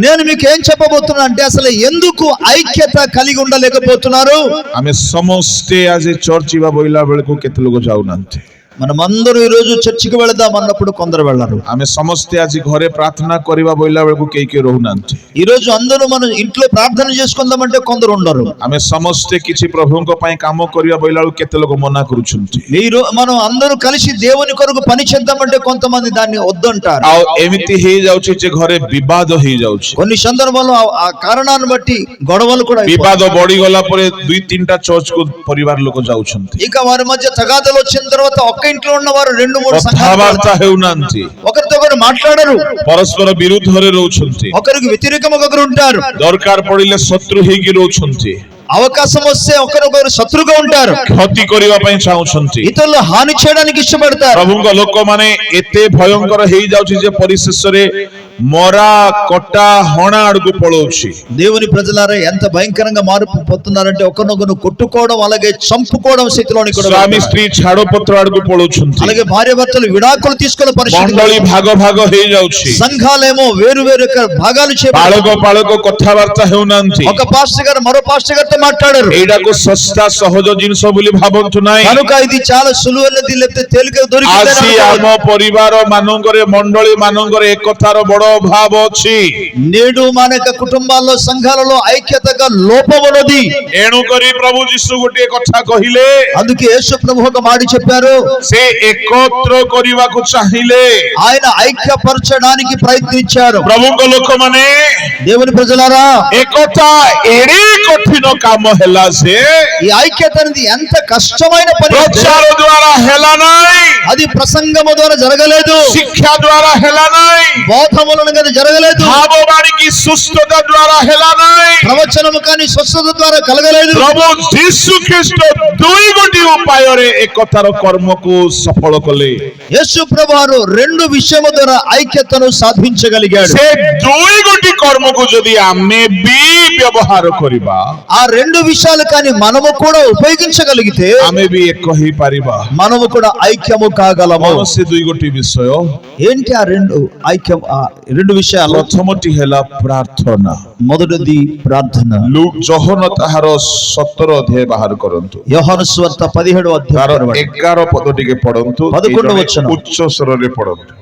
నేను మీకు ఏం చెప్పబోతున్నా అంటే అసలు ఎందుకు ఐక్యత కలిగి ఉండలేకపోతున్నారు? ଆମେ ସମସ୍ତେ ଆଜି ଚର୍ଚ୍ଚ ଯିବା ବୋଇଲା ବେଳକୁ କେତେ ଲୋକ ଯାଉନାହାନ୍ତି। మనమందరూ ఈ రోజు చర్చికి వెళదాం అన్నప్పుడు కొందరు వెళ్ళరు. ଆମେ ସମସ୍ତେ ଆଜି ଘରେ ପ୍ରାର୍ଥନା କରିବା ବୋଇଲା ବେଳକୁ କେହି କେହି ରହୁନାହାନ୍ତି। ఈ రోజు అందరూ మనం ఇంట్లో ప్రార్థన చేసుకుందామంటే కొందరు ఉండరు. ଆମେ ସମସ୍ତେ କିଛି ପ୍ରଭୁଙ୍କ ପାଇଁ କାମ କରିବା ବୋଇଲା ବେଳକୁ କେତେ ଲୋକ ମନା କରୁଛନ୍ତି। మీరు మనం అందరూ కలిసి దేవుని కొరకు పని చేద్దామంటే కొంతమంది దాన్ని వద్దంటారు. ଆଉ ଏମିତି ହେଇଯାଉଛି ଯେ ଘରେ ବିବାଦ ହେଇଯାଉଛି। కొన్ని సందర్భాల్లో ఆ కారణాన్ని బట్టి గొడవలు కూడా అయిపోతాయి. ବିବାଦ ବଢିଗଲା ପରେ 2-3ଟା ଚର୍ଚ୍ଚକୁ ପରିବାର ଲୋକ ଯାଉଛନ୍ତି। ఇక వారి మధ్య తగాదాలు వచ్చిన తర్వాత ఒక్క ఇంట్లో ఉన్న వారు 2-3 କଥାବାର୍ତ୍ତା ହେଉନାହାନ୍ତି, ఒకరితో ఒకరు మాట్లాడరు, ପରସ୍ପର ବିରୁଦ୍ଧରେ ରହୁଛନ୍ତି, ఒకరికి వ్యతిరేకంగా ఒకరు ఉంటారు, ଦରକାର ପଡିଲେ ଶତ୍ରୁ ହେଇକି ରହୁଛନ୍ତି, అవకాశం వస్తే ఒకరికొకరు శత్రుగా ఉంటారు, କ୍ଷତି କରିବା ପାଇଁ ଚାହୁଁଛନ୍ତି। ఇతరులు హాని చేయడానికి ఇష్టపడతారు. ପ୍ରଭୁଙ୍କ ଲୋକମାନେ ଏତେ ଭୟଙ୍କର ହେଇଯାଉଛି ଯେ ପରିଶେଷରେ ମରା କଟା ହଣା ଆଡକୁ ପଳଉଛି। దేవుని ప్రజలారా ఎంత భయంకరంగా మారిపోతున్నారంటే ఒకరినొకరు కొట్టుకోవడం అలాగే చంపుకోవడం స్థితిలోని కూడా ସ୍ୱାମୀ ସ୍ତ୍ରୀ ଛାଡପତ୍ର ଆଡକୁ ପଳଉଛନ୍ତି, అలాగే భార్య భర్తలు విడాకులు తీసుకునే పరిస్థితి, ମଣ୍ଡଳୀ ଭାଗ ଭାଗ ହେଇଯାଉଛି, సంఘాలేమో వేరు వేరు భాగాలు ପାଳକ ପାଳକ କଥାବାର୍ତ୍ତା ହେଉନାହାନ୍ତି। ఒక పాస్టర్ గారు మరో పాస్టర్ గారితో మాట్లాడారు. ଏଇଟାକୁ ଶସ୍ତା ସହଜ ଜିନିଷ ବୋଲି ଭାବନ୍ତୁ ନାହିଁ। కనుక ఇది చాలా సులువైనది లేకపోతే తేలిక దొరికింది. ଆଜି ଆମ ପରିବାର ମାନଙ୍କରେ ମଣ୍ଡଳୀ ମାନଙ୍କରେ ଏକତାର ବଡ ଅଭାବ ଅଛି। నేడు మన యొక్క కుటుంబాల్లో సంఘాలలో ఐక్యతగా లోపం ఉన్నది. ଏଣୁ କରି ପ୍ରଭୁ ଯୀଶୁ ଗୋଟିଏ କଥା କହିଲେ, అందుకే యేసు ప్రభు ఒక మాట చెప్పారు, ସେ ଏକତ୍ର କରିବାକୁ ଚାହିଁଲେ। ఆయన ఐక్యపరచడానికి ప్రయత్నించారు. ପ୍ରଭୁଙ୍କ ଲୋକମାନେ దేవుని ప్రజలారా, ଏକତା ଏଡେ କଠିନ କାମ ହେଲା ଯେ ఈ ఐక్యత అనేది ఎంత కష్టమైన పని. ପ୍ରଚାର ଦ୍ୱାରା ହେଲା ନାହିଁ, అది ప్రసంగము ద్వారా జరగలేదు, ଶିକ୍ଷା ଦ୍ୱାରା ହେଲା ନାହିଁ, బోధ మూలంగా జరగలేదు, ଭାବବାଣୀ ସୁସ୍ଥତା ଦ୍ୱାରା ହେଲା ନାହିଁ। ప్రవచనము కానీ స్వస్థత ద్వారా కలగలేదు. ପ୍ରଭୁ ଯୀଶୁ ଖ୍ରୀଷ୍ଟ 2 ଉପାୟରେ ଏକତାର କର୍ମକୁ ସଫଳ କଲେ। యేసు ప్రభువారు 2 విషయముల ద్వారా ఐక్యతను సాధించగలిగాడు. ସେ 2 କର୍ମକୁ ଯଦି ଆମେ ବି ବ୍ୟବହାର କରିବା, ఆ 2 విషయాలు కానీ మనము కూడా ఉపయోగించగలిగితే ଆମେ ବି ଏକ ହେଇପାରିବା। మనము కూడా ఐక్యము కాగలము. ସେ 2 ବିଷୟ ఏంటి ఆ 2 ఐక్యం? ఆ 2 విషయాలు, ପ୍ରଥମଟି ହେଲା ପ୍ରାର୍ଥନା। మొదటిది ప్రార్థన. ଯୋହନ ତାହାର 17 ଅଧ୍ୟାୟ ବାହାର କରନ୍ତୁ, యోహాను సువార్త 17వ ତାର అధ్యాయం 11 ପଦ ଟିକେ ପଢନ୍ତୁ, 11 వచనం. ଉଚ୍ଚ ସ୍ୱରରେ ପଢନ୍ତୁ।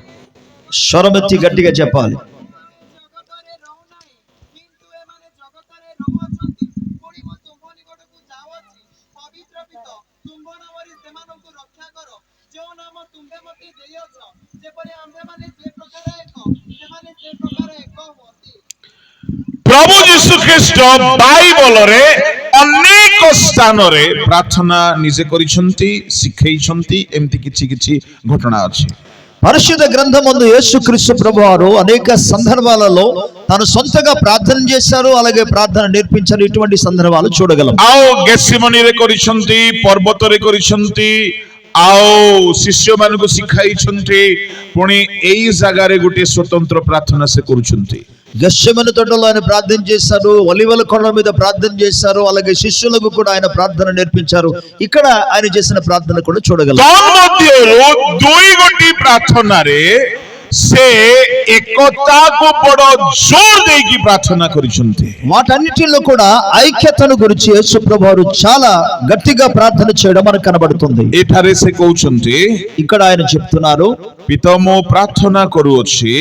స్వరమెత్తి గట్టిగా చెప్పాలి. ପ୍ରଭୁ ଯୀଶୁ ଖ୍ରୀଷ୍ଟ ବାଇବଲରେ ଅନେକ ସ୍ଥାନରେ ପ୍ରାର୍ଥନା ନିଜେ କରିଛନ୍ତି, ଶିଖେଇଛନ୍ତି। ଏମିତି କିଛି କିଛି ଘଟଣା ଅଛି। పరిశుద్ధ గ్రంథమందు యేసుక్రీస్తు ప్రభువారు అనేక సందర్భాలలో తాను సొంతగా ప్రార్థన చేశారు, అలాగే ప్రార్థన నేర్పించారు. ఇటువంటి సందర్భాలు చూడగలం. ଆଉ ଗେସିମନୀରେ କରିଛନ୍ତି, ପର୍ବତରେ କରିଛନ୍ତି, ଆଉ ଶିଷ୍ୟମାନଙ୍କୁ ଶିଖାଇଛନ୍ତି, ପୁଣି ଏଇ ଜାଗାରେ ଗୋଟିଏ ସ୍ୱତନ୍ତ୍ର ପ୍ରାର୍ଥନା ସେ କରୁଛନ୍ତି। గెత్సేమనీ తోటలో ఆయన ప్రార్థన చేశారు, ఒలీవల కొండ మీద ప్రార్థన చేశారు, అలాగే శిష్యులకు కూడా ఆయన ప్రార్థన నేర్పించారు. ఇక్కడ ఆయన చేసిన ప్రార్థన కూడా చూడగలం. తన్మధ్యରୁ 2 ପ୍ରାର୍ଥନାରେ ସେ ଏକତାକୁ ବଡ଼ ଜୋର ଦେଇକି ପ୍ରାର୍ଥନା କରିଛନ୍ତି। వాటన్నిటిలో కూడా ఐక్యతను గురించి యేసు ప్రభువారు చాలా గట్టిగా ప్రార్థన చేయడం మనకు కనబడుతుంది. ଏଠାରେ ସେ କହୁଛନ୍ତି, ఇక్కడ ఆయన చెప్తున్నారు, ପିତା ମୁଁ ପ୍ରାର୍ଥନା କରୁଅଛି।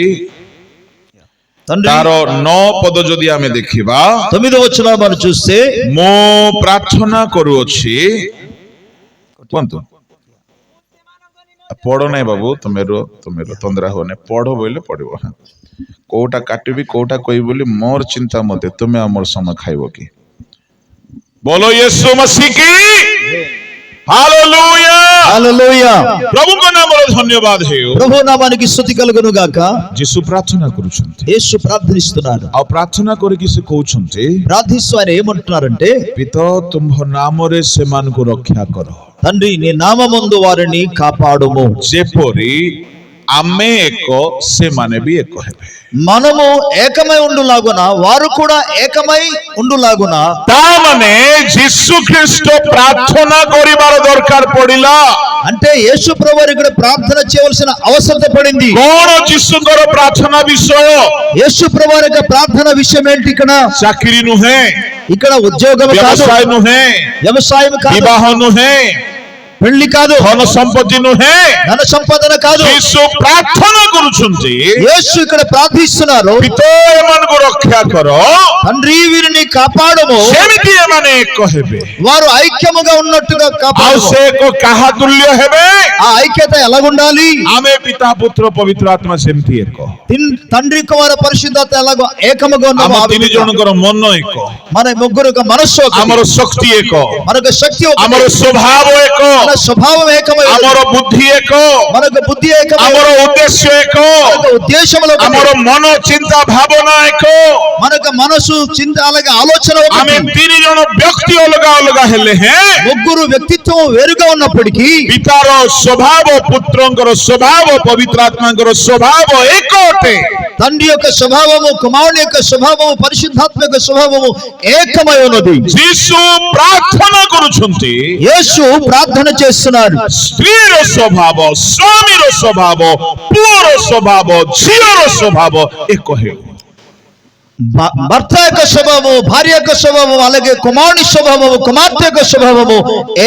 ତାର 9 ପଦ ଯଦି ଆମେ ଦେଖିବା, 9వ వచనం మనం చూస్తే, ମୁଁ ପ୍ରାର୍ଥନା କରୁଅଛି। କୁହନ୍ତୁ, ପଢ ନାହିଁ ବାବୁ, ତମେର ତନ୍ଦରା ହୁଅ ନାହିଁ, ପଢ ବୋଇଲେ ପଢିବ। କୋଉଟା କାଟିବି କୋଉଟା କହିବି ବୋଲି ମୋର ଚିନ୍ତା ମତେ, ତୁମେ ଆମର ସମୟ ଖାଇବ କି? ବୋଲୋ ୟେଶୁ ମसीह की हालेलुया। హల్లెలూయా. ప్రభుଙ୍କ ନାମରେ ଧନ୍ୟବାଦ ହେଉ। ప్రభు నామానికి స్తుతి కలుగును గాక. ଯୀଶୁ ପ୍ରାର୍ଥନା କରୁଛନ୍ତି, యేసు ప్రార్థిస్తున్నారు. ଆଉ ପ୍ରାର୍ଥନା କରିକି ସେ କହୁଛନ୍ତି, ప్రార్థిస్తూ ఆయన ఏమంటున్నారంటే, ପିତା ତୁମ୍ଭ ନାମରେ ସେମାନଙ୍କୁ ରକ୍ଷା କର। తండ్రి నీ నామమందు వారిని కాపాడుము. ଯେପରି ଆମେ ଏକ ସେମାନେ ବି ଏକ ହେବେ. మనము ఏకమై ఉండులాగున వారు కూడా ఏకమై ఉండులాగున. ତା ମାନେ ଯୀଶୁ ଖ୍ରୀଷ୍ଟ ପ୍ରାର୍ଥନା କରିବାର ଦରକାର ପଡିଲା. అంటే యేసు ప్రభువు ఇక్కడ ప్రార్థన చేయవలసిన అవసరం పడింది. କଣ ଯୀଶୁଙ୍କର ପ୍ରାର୍ଥନା ବିଷୟ? యేసు ప్రభువు యొక్క ప్రార్థన విషయం ఏంటి? ఇక్కడ ଚାକିରି ନୁହେଁ, ఇక్కడ ఉద్యోగం కాదు, ବ୍ୟବସାୟ ନୁହେଁ, వ్యవసాయం కాదు, ବିବାହ ନୁହେଁ, పెళ్లి కాదు, ଧନ ସମ୍ପତ୍ତି ନୁହେଁ. ధన సంపాదన కాదు. ଯୀଶୁ ପ୍ରାର୍ଥନା କରୁଛନ୍ତି, యేసు ఇక్కడ ప్రార్థిస్తున్నారు, ପିତା ଏମାନଙ୍କୁ ରକ୍ଷା କର, తండ్రి వీరిని కాపాడము, ସେମିତି ଏମାନେ ଏକ ହେବେ. వారు ఐక్యముగా ఉన్నట్టుగా ଆଉ కాపాడు. ସେ ଏକ କାହା ତୁଲ୍ୟ ହେବେ? ఆ ఐక్యత ఎలాగుండాలి? ଆମେ ପିତା పుత్ర ପବିତ୍ର ଆତ୍ମା ସେମିତି ଏକ. తండ్రి కుమార పరిశుద్ధత ఎలాగో ఏకముగా ଆମ ఉన్నాము. ତିନି జଣଙ୍କର ମନ ଏକ, మన ముగ్గురు యొక్క మనస్సు ఒకటి, ଆମର ଶକ୍ତି ଏକ, మనకు శక్తి ఒకటి, ଆମର ସ୍ୱଭାବ ଏକ, మన స్వభావం ఏకమై, ଆମର ବୁଦ୍ଧି ଏକ, మనకు బుద్ధి ఏకమై, ଆମର ଉଦ୍ଦେଶ୍ୟ ଏକ, మనకు ఉద్దేశములు ఒకటి, ଆମର ମନ ଚିନ୍ତା ଭାବନା ଏକ. మనకు మనసు చింత అలాగే ఆలోచన ଆମେ ఒకటి. ତିନି ଜଣ ବ୍ୟକ୍ତି ଅଲଗା ଅଲଗା ହେଲେ ହେଁ ముగ్గురు వ్యక్తిత్వం వేరుగా ఉన్నప్పటికీ ପିତାର ସ୍ୱଭାବ, ପୁତ୍ରଙ୍କର ସ୍ୱଭାବ, ପବିତ୍ର ଆତ୍ମାଙ୍କର ସ୍ୱଭାବ ଏକ ଅଟେ. తండ్రి యొక్క స్వభావము, కుమారుని యొక్క స్వభావము, పరిశుద్ధాత్మ యొక్క స్వభావము ఏకమై ఉన్నది. ଯୀଶୁ ପ୍ରାର୍ଥନା କରୁଛନ୍ତି, యేసు ప్రార్థన చేస్తున్నారు, ସ୍ତ୍ରୀର ସ୍ୱଭାବ, ସ୍ୱାମୀର ସ୍ୱଭାବ, ପୁଅର ସ୍ୱଭାବ, ଝିଅର ସ୍ୱଭାବ ଏକ ହେଉ. భర్త యొక్క స్వభావము, భార్య యొక్క స్వభావము, అలాగే కుమారుని స్వభావము, కుమార్తె యొక్క స్వభావము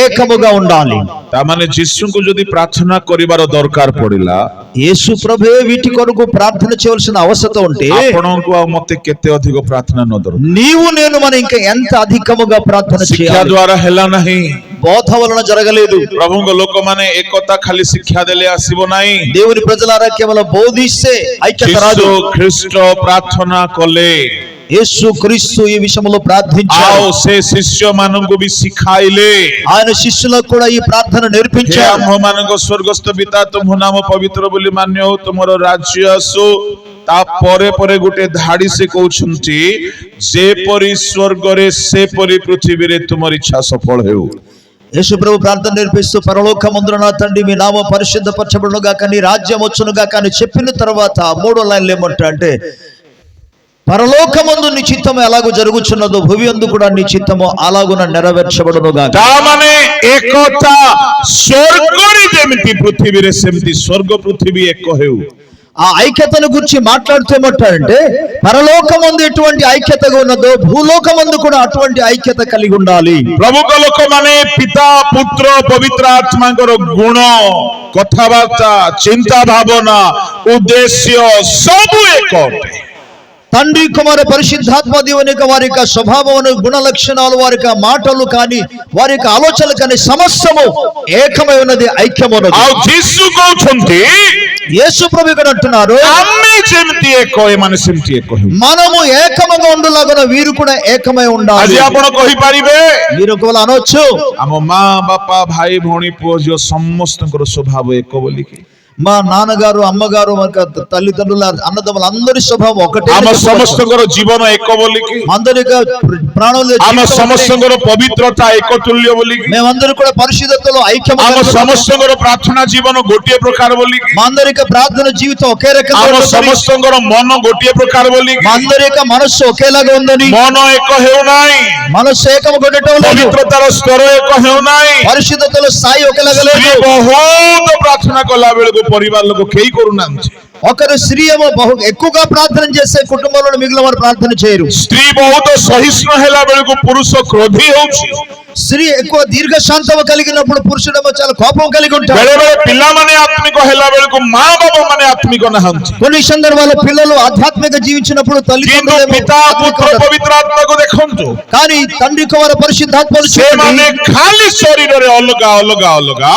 ఏకముగా ఉండాలి. ତାମାନେ ଯୀଶୁଙ୍କୁ ଯଦି ପ୍ରାର୍ଥନା କରିବାର ଦରକାର ପଡିଲା, యేసు ప్రభువే వీటి కొరకు ప్రార్థన చేయవలసిన అవసరం ఉంటే ଆପଣଙ୍କୁ ଆଉ ମତେ କେତେ ଅଧିକ ପ୍ରାର୍ଥନା ନ ଦରକାର? నీవు నేను మనం ఇంకా ఎంత అధికముగా ప్రార్థన ଶିକ୍ଷା చేయాలి? ଦ୍ୱାରା ହେଲା ନାହିଁ. బోధ వలన జరగలేదు. ପ୍ରଭୁଙ୍କ ଲୋକମାନେ ଏକତା ଖାଲି ଶିକ୍ଷା ଦେଲେ ଆସିବ ନାହିଁ. దేవుని ప్రజలారా కేవలం బోధిస్తే ఐక్యత రాదు. ଯୀଶୁ ଖ୍ରୀଷ୍ଟ ପ୍ରାର୍ଥନା କଲେ, యేసు క్రీస్తు ఈ విషయంలో ଆଉ ప్రార్థించారు. ସେ ଶିଷ୍ୟ ମାନଙ୍କୁ ବି ଶିଖାଇଲେ, ఆయన శిష్యులకు కూడా ఈ ప్రార్థన ହେ నేర్పించారు. ଆମ୍ଭମାନଙ୍କ ସ୍ୱର୍ଗସ୍ଥ ପିତା, ତୁମ ନାମ ପବିତ୍ର ବୋଲି ମାନ୍ୟ ହଉ, ତୁମର ରାଜ୍ୟ ଆସୁ. ତାପରେ ପରେ ଗୋଟେ ଧାଡି ସେ କହୁଛନ୍ତି, ଯେପରି ସ୍ୱର୍ଗରେ ସେପରି ପୃଥିବୀରେ ତୁମର ଇଚ୍ଛା ସଫଳ ହେଉ. యేసు ప్రభు ప్రార్థన నేర్పిస్తూ పరలోకమందున నా తండ్రి మీ నామం పరిశుద్ధపరచబడునుగా కానీ రాజ్యం వచ్చునుగా కానీ చెప్పిన తర్వాత మూడో లైన్లు ఏమంటా అంటే, పరలోకమందు నీ చిత్తము ఎలాగో జరుగుచున్నదో భూమి యందు కూడా నీ చిత్తము అలాగున నెరవేర్చబడునుగా. ତାମାନେ ଏକତା ସ୍ୱର୍ଗରେ ଯେମିତି ପୃଥିବୀରେ ସେମିତି ସ୍ୱର୍ଗ ପୃଥିବୀ ଏକ ହେଉ. ఆ ఐక్యతను గురించి మాట్లాడుతూ ఏమంటారంటే, పరలోకమందు ఎటువంటి ఐక్యతగా ఉన్నదో భూలోకమందు కూడా అటువంటి ఐక్యత కలిగి ఉండాలి. ପ୍ରଭୁଙ୍କ ଲୋକମାନେ ପିତା ପୁତ୍ର ପବିତ୍ର ଆତ୍ମାଙ୍କର ଗୁଣ, କଥାବାର୍ତ୍ତା, ଚିନ୍ତା ଭାବନା, ଉଦ୍ଦେଶ୍ୟ ସବୁ ଏକ ଅଟେ. తండ్రి కుమార పరిశుద్ధాత్మ దేవుని యొక్క వారి యొక్క స్వభావమును, గుణ లక్షణాలు, వారి యొక్క మాటలు కానీ వారి యొక్క ఆలోచనలు కానీ సమస్తము ఏకమై ఉన్నది, ఐక్యమున్నది. ଆଉ ଯୀଶୁ କହୁଛନ୍ତି, యేసు ప్రభు ఇక్కడ అంటున్నారు, ଆମେ ଯେମିତି ଏକ ଏମାନେ ସେମିତି ଏକ ହେଉ. మనము ఏకముగా ఉండులాగున వీరు కూడా ఏకమై ఉండాలి. ଆଜି ଆପଣ କହିପାରିବେ, మీరు ఒకవేళ అనొచ్చు, ଆମ ମା ବାପା ଭାଇ ଭଉଣୀ ପୁଅ ଝିଅ ସମସ୍ତଙ୍କର ସ୍ୱଭାବ ଏକ ବୋଲିକି. మా నాన్నగారు, అమ్మగారు, మన తల్లిదండ్రుల, అన్నదమ్ములు అందరి స్వభావం ఒకటే. ଆମ ସମସ୍ତଙ୍କର ଜୀବନ ଏକ ବୋଲିକି, అందరి ప్రాణులు, ଆମ ସମସ୍ତଙ୍କର ପବିତ୍ରତା ଏକ ତୁଲ୍ୟ ବୋଲିକି, మేమందరూ కూడా పరిశుద్ధతలో ఐక్యం, ଆମ ସମସ୍ତଙ୍କର ପ୍ରାର୍ଥନା ଜୀବନ ଗୋଟିଏ ପ୍ରକାର ବୋଲିକି, మా అందరి యొక్క ప్రార్థన జీవితం ఒకే రకంగా ଆମ ఉందని, ସମସ୍ତଙ୍କର ମନ ଗୋଟିଏ ପ୍ରକାର ବୋଲିକି. మా అందరి యొక్క మనస్సు ఒకేలాగా ఉందని, ମନ ଏକ ହେଉନାହିଁ, మనస్సు ఏకం కొట్టడం లేదు, ପବିତ୍ରତାର ସ୍ତର ଏକ ହେଉନାହିଁ. పరిశుద్ధతలో స్థాయి ఒకేలాగా ସ୍ତ୍ରୀ లేదు. ବହୁତ ପ୍ରାର୍ଥନା କଲା ବେଳକୁ ପରିବାର ଲୋକ କେହି କରୁନାହାନ୍ତି. ఒకరు స్త్రీ ఏమో బహు ఎక్కువగా ప్రార్థన చేసే కుటుంబంలో మిగిలిన వారు ప్రార్థన చేయరు. ସ୍ତ୍ରୀ ବହୁତ ସହିଷ୍ଣୁ ହେଲା ବେଳକୁ ପୁରୁଷ କ୍ରୋଧୀ ହଉଛି. స్త్రీ ఎక్కువ దీర్ఘశాంతము కలిగినప్పుడు పురుషుడేమో చాలా కోపం కలిగి ఉంటాడు. ବେଳେ ବେଳେ ପିଲାମାନେ ଆତ୍ମିକ ହେଲା ବେଳକୁ ମା ବାବା ମାନେ ଆତ୍ମିକ ନାହାନ୍ତି. కొన్ని సందర్భాల్లో పిల్లలు ఆధ్యాత్మిక జీవించినప్పుడు କିନ୍ତୁ తల్లిదండ్రులు ପିତା ପୁତ୍ର ପବିତ୍ର ଆତ୍ମାକୁ ଦେଖନ୍ତୁ, కానీ తండ్రి కుమార పరిశుద్ధాత్మలు ସେମାନେ ଖାଲି ଶରୀରରେ ଅଲଗା ଅଲଗା ଅଲଗା,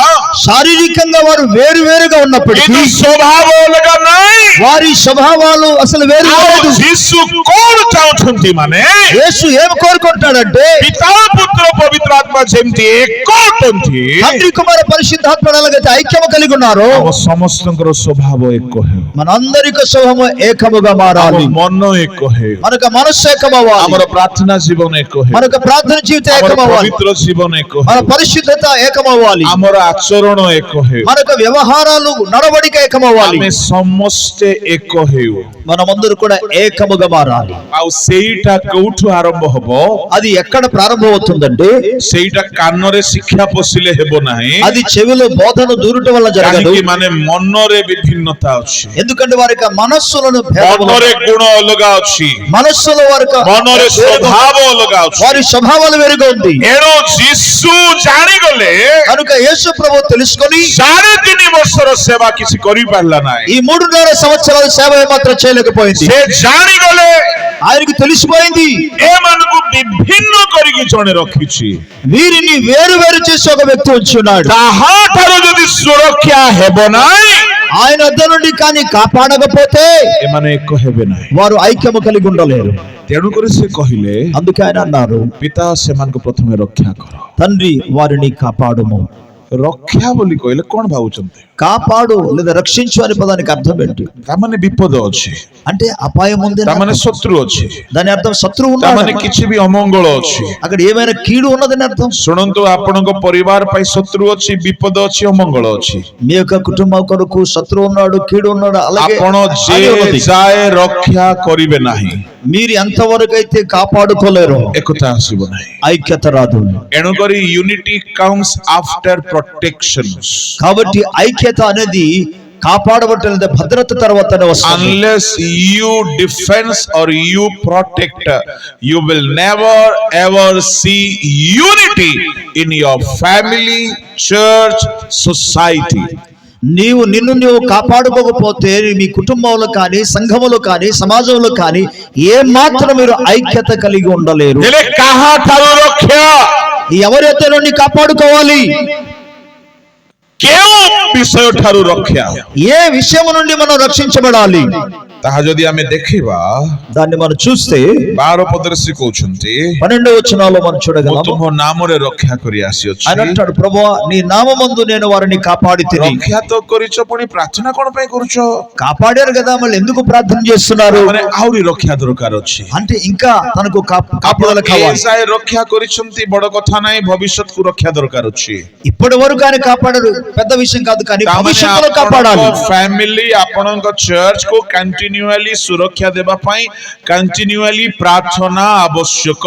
శారీరకంగా వారు వేరు వేరుగా ఉన్నప్పటికీ କିନ୍ତୁ ସ୍ୱଭାବ ଅଲଗା ନାହିଁ. వారి స్వభావాలు అసలు వేరు ଆଉ లేదు. ଯୀଶୁ କଣ ଚାହୁଁଛନ୍ତି, ମାନେ యేసు ఏం కోరుకుంటాడంటే, ପିତା ପୁତ୍ର ପବିତ୍ର ପବିତ୍ରାତ୍ମା ଯେମିତି ଏକ ଅଟନ୍ତି తండ్రి కుమార పరిశుద్ధాత్మ ఎలాగైతే ఐక్యము కలిగి ఉన్నారో ଆମ ସମସ୍ତଙ୍କର ସ୍ୱଭାବ ଏକ ହେଉ, మనందరి స్వభావము ఏకముగా మారాలి, ଆମ ମନ ଏକ ହେଉ, మనకు మనస్సు ఏకమవ్వాలి, ଆମର ପ୍ରାର୍ଥନା ଜୀବନ ଏକ ହେଉ, మనకు ప్రార్థన జీవితం ଆମର ఏకమవ్వాలి, ପବିତ୍ର ଜୀବନ ଏକ మన ହେଉ, పరిశుద్ధత ఏకమవ్వాలి, ଆମର ଆଚରଣ ଏକ ହେଉ, మనకు వ్యవహారాలు నడవడిక ఏకమవ్వాలి, ଆମେ ସମସ୍ତେ ଏକ ହେଉ। మనమందరూ కూడా ఏకముగా మారాలి। ଆଉ ସେଇଟା କୋଉଠୁ ଆରମ୍ଭ ହବ? అది ఎక్కడ ప్రారంభం అవుతుందంటే ସେଇଟା କାନରେ ଶିକ୍ଷା ପଶିଲେ ହେବ ନାହିଁ, అది చెవిలో బోధన దూరటం వల్ల జరగదు। କାହିଁକି ମାନେ ମନରେ ବିଭିନ୍ନତା ଅଛି, ఎందుకంటే వారి యొక్క మనస్సులను ମନରେ ଗୁଣ ଅଲଗା ଅଛି, మనస్సులో వారి ମନରେ ସ୍ୱଭାବ ଅଲଗା ଅଛି, వారి స్వభావాలు వేరుగా ఉంది। ଏଣୁ ଯୀଶୁ ଜାଣିଗଲେ కనుక యేసు ప్రభు తెలుసుకొని 3.5 ବର୍ଷର ସେବା କିଛି କରିପାରିଲା ନାହିଁ। ఈ 3.5 సంవత్సరాల సేవ మాత్రం చేయలేకపోయింది। ସେ ଜାଣିଗଲେ ఆయనకు తెలిసిపోయింది ଏମାନଙ୍କୁ ବିଭିନ୍ନ କରିକି ଜଣେ ରଖିଛି, వీరిని వేరు వేరు చేసి ఒక వ్యక్తి ఉంచి ఉన్నాడు। ତାହାଠାରୁ ଯଦି ସୁରକ୍ଷା ହେବ ନାହିଁ ఆయన వద్ద నుండి కానీ కాపాడకపోతే ଏମାନେ ଏକ ହେବେ ନାହିଁ। వారు ఐక్యము కలిగి ఉండలేరు। ତେଣୁକରି ସେ କହିଲେ, అందుకే ఆయన అన్నారు, ପିତା ସେମାନଙ୍କୁ ପ୍ରଥମେ ରକ୍ଷା କର। తండ్రి వారిని కాపాడుము। ରକ୍ଷା ବୋଲି କହିଲେ କଣ ଭାବୁଛନ୍ତି? కాపాడు లేదా రక్షించు అనే పదానికి అర్థం ఏంటి? ତାମାନେ ବିପଦ ଅଛି, అంటే అపాయం ఉంది, ତାମାନେ ଶତ୍ରୁ ଅଛି, దాని అర్థం శత్రువు ఉన్నాడు, ତାମାନେ କିଛି ବି ଅମଙ୍ଗଳ ଅଛି। అక్కడ ఏమైనా కీడు ఉన్నదని అర్థం। ଶୁଣନ୍ତୁ, ଆପଣଙ୍କ ପରିବାର ପାଇଁ ଶତ୍ରୁ ଅଛି, ବିପଦ ଅଛି, ଅମଙ୍ଗଳ ଅଛି। మీ యొక్క కుటుంబం కొరకు శత్రువు ఉన్నాడు, కీడు ఉన్నాడు, అలాగే ଆପଣ ଯେ ଯାଏ ରକ୍ଷା କରିବେ ନାହିଁ, మీరు ఎంతవరకు అయితే కాపాడుకోలేరు ଏକତା ଆସିବ ନାହିଁ। ఐక్యత రాదు। ଏଣୁକରି ୟୁନିଟି కమ్స్ ఆఫ్టర్ ప్రొటెక్షన్స్। కాబట్టి ఐక్యత అనేది కాపాడబట్టిన భద్రత తర్వాతనే వస్తుంది। Unless you defense or you protect, you will never ever see unity in your family, church, society. నిన్ను కాపాడుకోకపోతే మీ కుటుంబంలో కానీ, సంఘములో కానీ, సమాజంలో కానీ ఏ మాత్రం మీరు ఐక్యత కలిగి ఉండలేరు। ఎవరైతే నుండి కాపాడుకోవాలి? విషయ ଠାରୁ ରକ୍ଷା, ఏ విషయం నుండి మనం రక్షించబడాలి? ତାହା ଯଦି ଆମେ ଦେଖିବା, దాన్ని మనం చూస్తే 12 ପଦରେ ସେ କହୁଛନ୍ତି, 12వ వచనంలో మనం చూడగలం, ତୁମ ନାମରେ ରକ୍ଷା କରି ଆସିଅଛି। ఆయన అంటాడు, ప్రభువా నీ నామమందు నేను వారిని కాపాడితిని। ରକ୍ଷା ତ କରିଛ, ପୁଣି ପ୍ରାର୍ଥନା କଣ ପାଇଁ କରୁଛ? కాపాడారు కదా, మళ్ళీ ఎందుకు ప్రార్థన చేస్తున్నారు? ମାନେ ଆହୁରି ରକ୍ଷା ଦରକାର ଅଛି। అంటే ఇంకా తనకు కాపాడల కావాలి। ରକ୍ଷା କରିଛନ୍ତି, ବଡ କଥା ନାହିଁ, ଭବିଷ୍ୟତକୁ ରକ୍ଷା ଦରକାର ଅଛି। ఇప్పటి వరకు ఆయన కాపాడరు, పెద్ద విషయం కాదు, కానీ భవిష్యత్తులో కాపాడాలి। ఫ్యామిలీ, ଆପଣଙ୍କ చర్చ్ కు కంటిన్యూअली సురక్ష ଦେବା ପାଇଁ కంటిన్యూअली ప్రార్థనా ఆవశ్యక।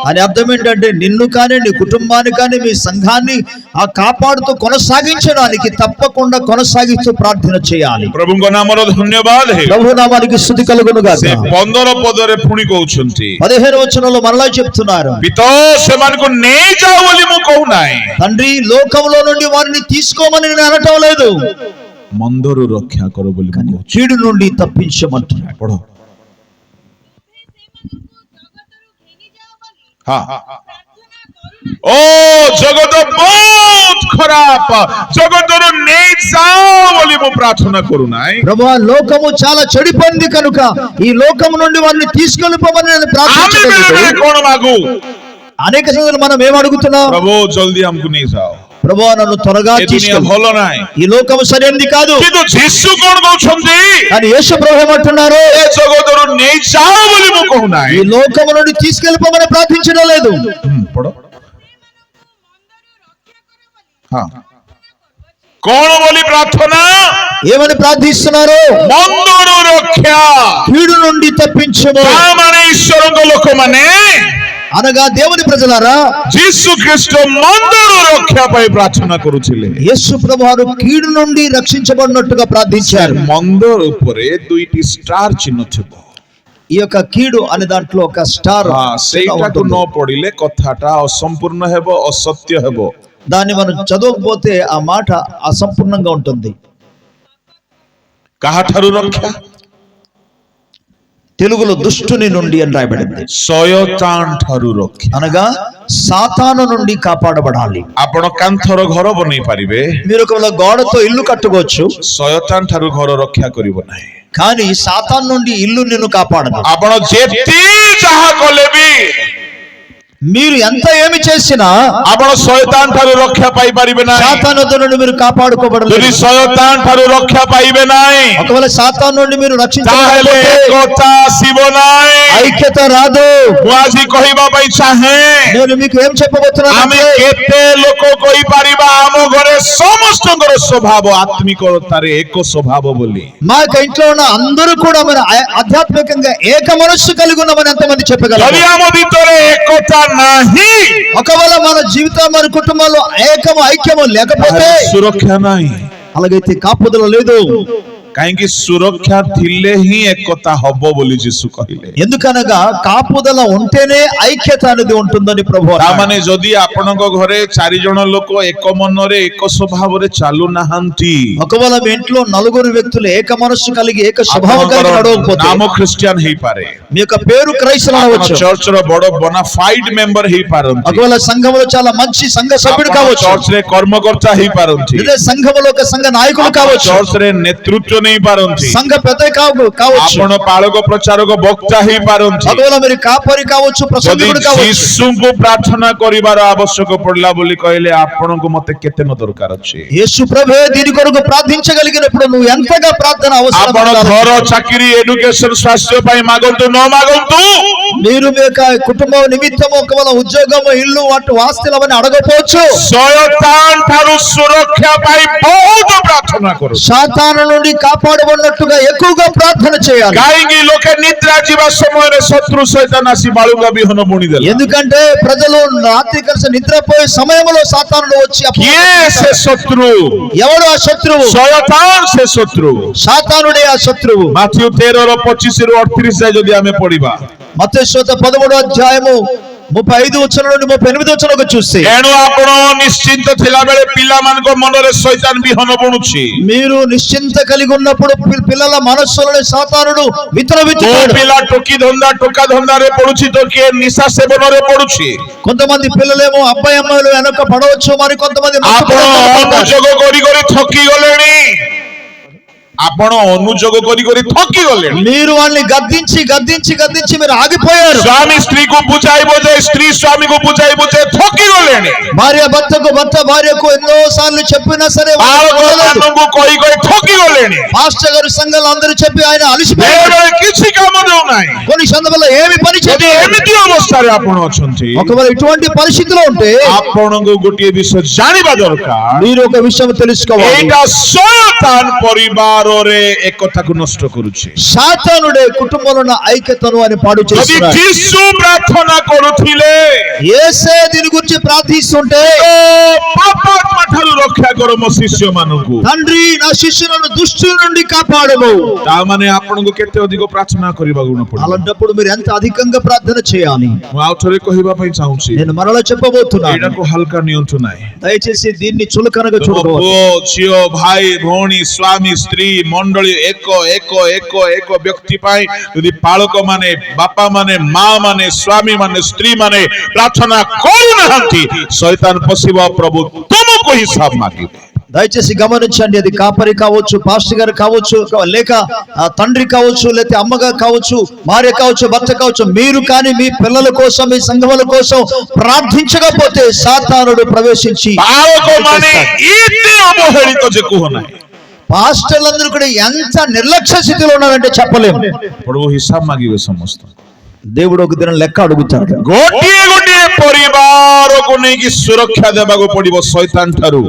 అని అర్థం ఏంటంటే నిన్ను కానీ, నీ కుటుంబాన్ని కానీ, మీ సంఘాన్ని ఆ కాపాడుతూ కొనసాగించడానికి తప్పకుండా కొనసాగిస్తూ ప్రార్థన చేయాలి। ప్రభుଙ୍କ ନାମର ଧନ୍ୟବାଦ ହେ। ప్రభు నామానికి స్తుతి కలుగును గాక। 15 ପଦରେ ପୁଣି କହୁଛନ୍ତି, 15వ వచనంలో మరలా చెప్తున్నారు, పితా ସେମାନଙ୍କୁ ନେଇଯାଅ ବୋଲି ମୁଁ କହୁନାହିଁ। తండ్రి లోకంలో నుండి వారిని తీసుకోమని నేను అనటం లేదు, మందరు రక్ష కర ବୋଲି ମୁଁ କହୁଛି। కీడు నుండి తప్పించమంటున్నాడు। ପଢ। ହଁ, ଓ ଜଗତ ବହୁତ ଖରାପ, ଜଗତରୁ ନେଇଯାଅ ବୋଲି ମୁଁ ପ୍ରାର୍ଥନା କରୁନାହିଁ। ప్రభువా లోకము చాలా చెడిపోయింది కనుక ఈ లోకము నుండి వారిని తీసుకెళ్ళిపోమని నేను ప్రార్థించలేదు। କଣ ମାଗୁ? అనేక సందర్భాలు మనం ఏం అడుగుతున్నాం? ప్రభు జల్దీ हमको ନେଇଯାଅ, ప్రభువా నన్ను త్వరగా తీసుకెళ్ళు, ଭଲ ନାହିଁ, ఈ లోకము సరైనది కాదు। କିନ୍ତୁ ଯୀଶୁ କଣ କହୁଛନ୍ତି? కానీ యేసు ప్రభు ఏమంటున్నారు? ఏ జగతରୁ ନେଇଯାଅ ବୋଲି ମୁଁ କହୁନାହିଁ, ఈ లోకము నుండి తీసుకెళ్ళిపోమని ప్రార్థించడం లేదు। ପଢ। ହଁ, କଣ ବୋଲି ପ୍ରାର୍ଥନା? ఏమని ప్రార్థిస్తున్నారు? మందరు రక్ష, కీడు నుండి తప్పించుము। ମାନେ ଈଶ୍ୱରଙ୍କ ଲୋକମାନେ, అనగా దేవుని ప్రజలారా ଯୀଶୁ ଖ୍ରୀଷ୍ଟ మందరు రక్ష ପାଇଁ ପ୍ରାର୍ଥନା କରୁଥିଲେ। యేసు ప్రభువారు కీడు నుండి రక్షించబడినట్టుగా ప్రార్థించారు। మందర ଉପରେ 2ଟି ଷ୍ଟାର ଚିହ୍ନ ଥିବ। ఈ యొక్క కీడు అనే దాంట్లో ఒక స్టార్, ସେଇଟାକୁ ନ ପଢିଲେ କଥାଟା ଅସମ୍ପୂର୍ଣ୍ଣ ହେବ, ଅସତ୍ୟ ହେବ। దాన్ని మనం చదవకపోతే ఆ మాట అసంపూర్ణంగా ఉంటుంది। କାହାଠାରୁ ରକ୍ଷା? తెలుగులో దుష్టుని నుండి అని రాయబడింది। ଶୟତାନ ଠାରୁ ରକ୍ଷା, అనగా సాతాను నుండి కాపాడబడాలి। ଆପଣ କାନ୍ଥର ଘର ବନେଇ ପାରିବେ, మీరు ఒక గోడతో ఇల్లు కట్టుకోవచ్చు, ଶୟତାନ ଠାରୁ ଘର ରକ୍ଷା କରିବ ନାହିଁ। కానీ సాతాను నుండి ఇల్లు నిన్ను కాపాడదు। ଆପଣ ଯେତେ ଯାହା କଲେ ବି మీరు ఎంత ఏమి చేసినా आपण शैतान ठारू रक्षा पाई परिबे नाही సాతాను నుండి మీరు కాపాడుకోబడలేదు. यदि शैतान ठारू रक्षा पाइबे नाही ఒకవేళ సాతాను నుండి మీరు ताहेले రక్షించబడకపోతే एकता आसीबो नाही ఐక్యత రాదు. मु आजि कहिबा पई चाहे నేను మీకు ఏం చెప్పబోతున్నాను आमे అంటే, केते लोक कहि परिबा आम घरे समस्तଙ୍କର स्वभाव आत्मिकतारे एक स्वभाव बोली మా యొక్క ఇంట్లో ఉన్న అందరూ కూడా మన ఆధ్యాత్మికంగా ఏక మనస్సు కలిగి ఉన్నామని ఎంతమంది यदि చెప్పగలరు? आम भितरे एकता नाही ఒకవేళ మన జీవితం మన కుటుంబంలో ఐక్యము లేకపోతే सुरक्षा नाही అలాగైతే కాపుదల లేదు. କାହିଁକି ସୁରକ୍ଷା ଥିଲେ ହିଁ ଏକତା ହବ ବୋଲି ଯୀଶୁ କହିଲେ। ఎందుకనగా కాపుదల ఉంటేనే ఐక్యత అనేది ఉంటుందని ప్రభు అన్నారు. ତାମାନେ ଯଦି ଆପଣଙ୍କ ଘରେ 4 ଜଣ ଲୋକ ଏକ ମନରେ ଏକ ସ୍ୱଭାବରେ ଚାଲୁନାହାନ୍ତି, ఒకవేళ మీ ఇంట్లో నలుగురు వ్యక్తులు ఏక మనస్సు కలిగి ఏక స్వభావం కలిగి నడవకపోతే ନାମ ଖ୍ରୀଷ୍ଟିଆନ ହେଇପାରେ, మీ యొక్క పేరు క్రైస్తవులు అవ్వచ్చు, ଚର୍ଚ୍ଚର ବଡ ବୋନାଫାଇଡ ମେମ୍ବର ହେଇପାରନ୍ତି, ఒకవేళ సంఘంలో చాలా మంచి సంఘ సభ్యుడు కావచ్చు, ଚର୍ଚ୍ଚରେ కర్మకర్ତ୍ତା ହେଇପାରନ୍ତି, లేదా సంఘంలో ఒక సంఘ నాయకులు కావచ్చు, ଚର୍ଚ୍ଚରେ ନେତୃତ୍ୱ ନେଇପାରନ୍ତି, సంఘ పెద్ద కావచ్చు, ଆପଣ ପାଳକ ପ୍ରଚାରକ ବକ୍ତା ହେଇପାରନ୍ତି। ఒకవేళ మీరు కాపరి కావచ్చు, ଯଦି ప్రసంగికుడు కావచ్చు. ଯୀଶୁଙ୍କୁ ପ୍ରାର୍ଥନା କରିବାର ଆବଶ୍ୟକ ପଡିଲା ବୋଲି କହିଲେ ଆପଣଙ୍କୁ ମତେ କେତେ ନ ଦରକାର ଅଛି? యేసు ప్రభువే దీని కొరకు ప్రార్థించగలిగినప్పుడు నువ్వు ఎంతగా ప్రార్థన అవసరం ଆପଣ ఉండాలి? ଘର ଚାକିରି ଏଡୁକେସନ ସ୍ୱାସ୍ଥ୍ୟ ପାଇଁ ମାଗନ୍ତୁ ନ ମାଗନ୍ତୁ, మీరు మీ యొక్క కుటుంబం నిమిత్తం ఒకవేళ ఉద్యోగము ఇల్లు వాటి ఆస్తులు అవన్నీ అడగపోవచ్చు, ଶୟତାନ ଠାରୁ ସୁରକ୍ଷା ପାଇଁ ବହୁତ ପ୍ରାର୍ଥନା କରୁ। సాతాను నుండి కాపాడబడినట్టుగా ఎక్కువగా ప్రార్థన చేయాలి. କାହିଁକି ଲୋକେ ନିଦ୍ରା ଯିବା ସମୟରେ ଶତ୍ରୁ ଶୈତାନ ଆସି ବାଳୁଙ୍ଗା ବିହନ ବୁଣିଦେଲା। ఎందుకంటే ప్రజలు రాత్రి కలిసి నిద్రపోయే సమయంలో సాతానుడు వచ్చి କିଏ ସେ ଶତ୍ରୁ? ఎవడు ఆ శత్రువు? ଶୟତାନ ସେ ଶତ୍ରୁ। సాతానుడే ఆ శత్రువు. ମାଥ୍ୟୁ 13:25 ରୁ 38 ଯାଏ ଯଦି ଆମେ ପଢିବା, మత్తయి సువార్త 13వ అధ్యాయము 35 వచనం నుండి 38 వచనం చూస్తే, ଏଣୁ ଆପଣ ନିଶ୍ଚିନ୍ତ ଥିଲାବେଳେ ପିଲାମାନଙ୍କ ମନରେ ଶୈତାନ ବିହନ ବୁଣୁଛି। మీరు నిశ్చింత కలిగి ఉన్నప్పుడు పిల్లల మనస్సులను సాతానుడు କୋଉ విత్తనాడు. ପିଲା ଟୋକି ଧନ୍ଦା ଟୋକା ଧନ୍ଦାରେ ପଡୁଛି ତ କିଏ ନିଶା ସେବନରେ ପଡୁଛି। కొంతమంది పిల్లలేమో అబ్బాయి అమ్మాయిలు వెనక పడవచ్చు, మరి కొంతమంది మత్తు ଆପଣ పదార్థాలు పడతారు. ଅନୁଯୋଗ କରି କରି ଥକି ଗଲେଣି, ଆପଣ ଅନୁଯୋଗ କରି କରି ଥକି ଗଲେଣି। మీరు వాళ్ళని గద్దించి మీరు ఆగిపోయారు. ସ୍ୱାମୀ ସ୍ତ୍ରୀକୁ ବୁଝାଇ ବୁଝାଇ, ସ୍ତ୍ରୀ ସ୍ୱାମୀକୁ ବୁଝାଇ ବୁଝାଇ ଥକି ଗଲେଣି। భార్య భర్తకు, భర్త భార్యకు ఎన్నో సార్లు చెప్పినా సరే ବାଳକମାନଙ୍କୁ କହି କହି ଥକି ଗଲେଣି। పాస్టర్ గారు సంఘాలు అందరూ చెప్పి ఆయన అలసిపోయారు. ବେଳେବେଳେ କିଛି କାମ ଦେଉନାହିଁ। కొన్ని సందర్భాల్లో ఏమి పని ଯଦି చేయలేదు. ଏମିତି ଅବସ୍ଥାରେ ଆପଣ ଅଛନ୍ତି, ఒకవేళ ఇటువంటి పరిస్థితిలో ఉంటే ଆପଣଙ୍କୁ ଗୋଟିଏ ବିଷୟ ଜାଣିବା ଦରକାର, మీరు ఒక విషయం తెలుసుకోవాలి. ଏଇଟା ଶୟତାନ ପରିବାରରେ ଏକତାକୁ ନଷ୍ଟ କରୁଛି। సాతానుడే కుటుంబంలో ఉన్న ఐక్యతను ఆయన పాడు ଯଦି చేస్తున్నాడు. ଯୀଶୁ ପ୍ରାର୍ଥନା କରୁଥିଲେ, యేసే దీని గురించి ప్రార్థిస్తుంటే, ପାପାତ୍ମା ଠାରୁ ରକ୍ଷା କର ମୋ ଶିଷ୍ୟମାନଙ୍କୁ, తండ్రి నా శిష్యులను దుష్టుల నుండి కాపాడము. ତା ମାନେ ଆପଣଙ୍କୁ କେତେ ଅଧିକ ପ୍ରାର୍ଥନା କରିବାକୁ ନ ପଡିବ। అలాంటప్పుడు మీరు ఎంత అధికంగా ప్రార్థన చేయాలి? ମୁଁ ଆଉ ଥରେ କହିବା ପାଇଁ ଚାହୁଁଛି, నేను మరలా చెప్పబోతున్నాను. ଏଇଟାକୁ ହାଲକା ନିଅନ୍ତୁ ନାହିଁ। దయచేసి దీన్ని చులకనగా ତୁମ చూడకూడదు. ପୁଅ ଝିଅ ଭାଇ ଭଉଣୀ ସ୍ୱାମୀ ସ୍ତ୍ରୀ ମଣ୍ଡଳୀ ଏକ ଏକ ଏକ ଏକ ବ୍ୟକ୍ତି ପାଇଁ ଯଦି ପାଳକ ମାନେ, ବାପା ମାନେ, ମା ମାନେ, ସ୍ୱାମୀ ମାନେ, ସ୍ତ୍ରୀ ମାନେ ପ୍ରାର୍ଥନା କରୁନାହାନ୍ତି, ଶୈତାନ ପଶିବ, ପ୍ରଭୁ ତୁମକୁ ହିସାବ ମାଗିବେ। దయచేసి గమనించండి, అది కాపరి కావచ్చు, పాస్టర్ గారు కావచ్చు, లేక తండ్రి కావచ్చు, లేకపోతే అమ్మగారు కావచ్చు, భార్య కావచ్చు, భర్త కావచ్చు, మీరు కానీ మీ పిల్లల కోసం, మీ సంఘముల కోసం ప్రార్థించకపోతే సాతానుడు ప్రవేశించి ପାଳକମାନେ ଏତେ ଅବହେଳିତ ଯେ କୁହ ନାହିଁ। పాస్టర్లందరూ కూడా ఎంత నిర్లక్ష్య స్థితిలో ఉన్నారంటే చెప్పలేము. ପ୍ରଭୁ ହିସାବ ମାଗିବେ ସମସ୍ତ। దేవుడు ఒక దినం లెక్క అడుగుతాడు. ଗୋଟିଏ ଗୋଟିଏ ପରିବାରକୁ ନେଇକି ସୁରକ୍ଷା ଦେବାକୁ ପଡିବ ଶୈତାନ ଠାରୁ।